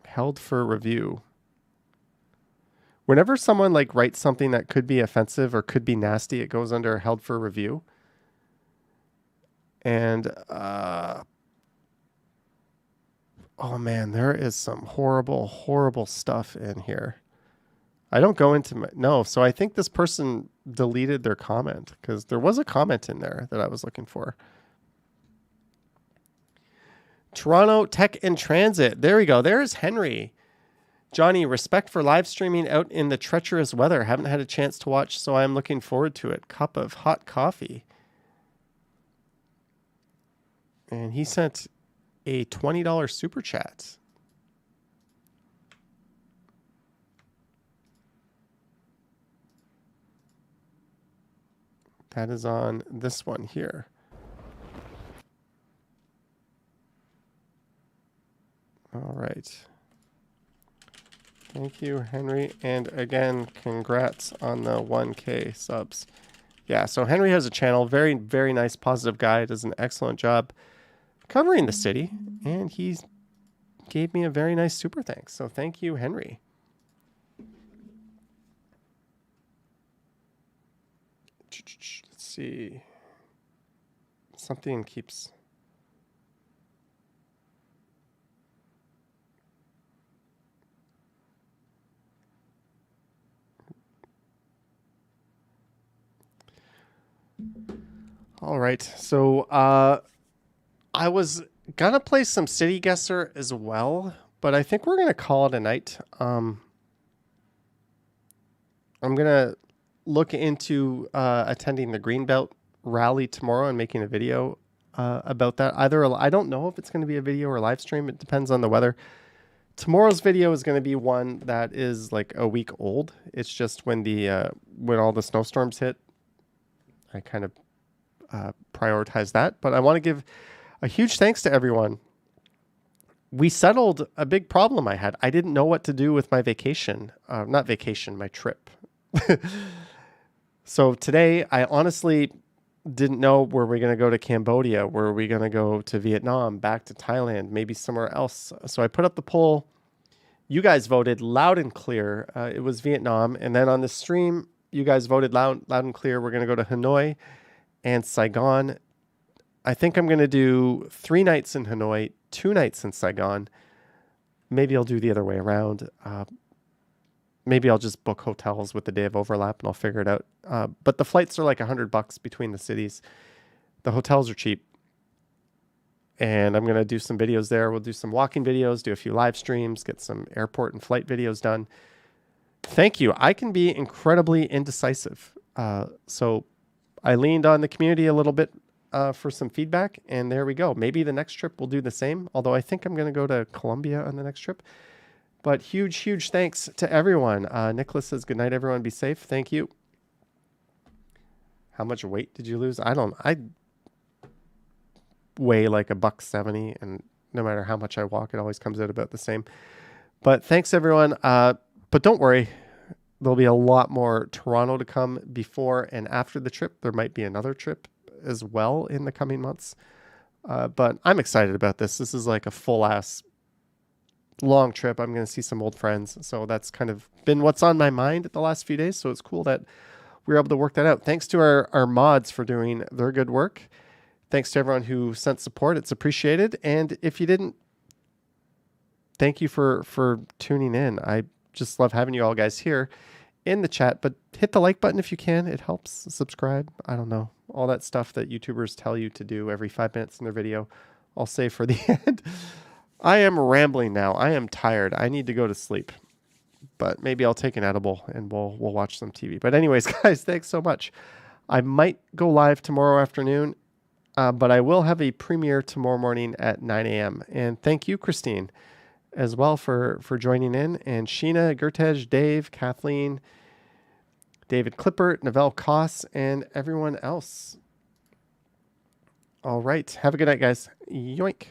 Held for review. Whenever someone writes something that could be offensive or could be nasty, it goes under held for review. And oh man, there is some horrible, horrible stuff in here. I don't go into no, so I think this person deleted their comment because there was a comment in there that I was looking for. Toronto Tech and Transit. There we go. There's Henry. Johnny, respect for live streaming out in the treacherous weather. Haven't had a chance to watch, so I'm looking forward to it. Cup of hot coffee. And he sent a $20 super chat. That is on this one here. All right. Thank you, Henry. And again, congrats on the 1K subs. Yeah, so Henry has a channel. Very, very nice, positive guy. Does an excellent job covering the city. And he gave me a very nice super thanks. So thank you, Henry. Let's see. Something keeps... All right, so I was gonna play some City Guesser as well, but I think we're gonna call it a night. I'm gonna look into attending the Greenbelt rally tomorrow and making a video about that. I don't know if it's going to be a video or a live stream. It depends on the weather. Tomorrow's video is going to be one that is like a week old. It's just when all the snowstorms hit, I kind of prioritize that. But I want to give a huge thanks to everyone. We settled a big problem I had. I didn't know what to do with my vacation. Not vacation, my trip. So today, I honestly didn't know, were we going to go to Cambodia? Were we going to go to Vietnam, back to Thailand, maybe somewhere else? So I put up the poll. You guys voted loud and clear. It was Vietnam. And then on the stream, you guys voted loud and clear. We're going to go to Hanoi and Saigon. I think I'm going to do 3 nights in Hanoi, 2 nights in Saigon. Maybe I'll do the other way around. Maybe I'll just book hotels with the day of overlap and I'll figure it out. But the flights are like $100 between the cities. The hotels are cheap. And I'm going to do some videos there. We'll do some walking videos, do a few live streams, get some airport and flight videos done. Thank you. I can be incredibly indecisive. So I leaned on the community a little bit for some feedback, and there we go. Maybe the next trip we'll do the same, although I think I'm going to go to Colombia on the next trip. But huge, huge thanks to everyone. Nicholas says, good night, everyone. Be safe. Thank you. How much weight did you lose? I weigh like $170, and no matter how much I walk, it always comes out about the same. But thanks, everyone. But don't worry. There'll be a lot more Toronto to come before and after the trip. There might be another trip as well in the coming months. But I'm excited about this. This is like a full-ass long trip. I'm going to see some old friends. So that's kind of been what's on my mind the last few days. So it's cool that we were able to work that out. Thanks to our mods for doing their good work. Thanks to everyone who sent support. It's appreciated. And if you didn't, thank you for tuning in. I just love having you all guys here in the chat, but hit the like button if you can. It helps. Subscribe. I don't know. All that stuff that YouTubers tell you to do every 5 minutes in their video. I'll save for the end. I am rambling now. I am tired. I need to go to sleep. But maybe I'll take an edible and we'll watch some TV. But anyways, guys, thanks so much. I might go live tomorrow afternoon, but I will have a premiere tomorrow morning at 9 a.m. And thank you, Christine, as well for joining in. And Sheena, Gertej, Dave, Kathleen, David Clippert, Novell Koss, and everyone else. All right. Have a good night, guys. Yoink.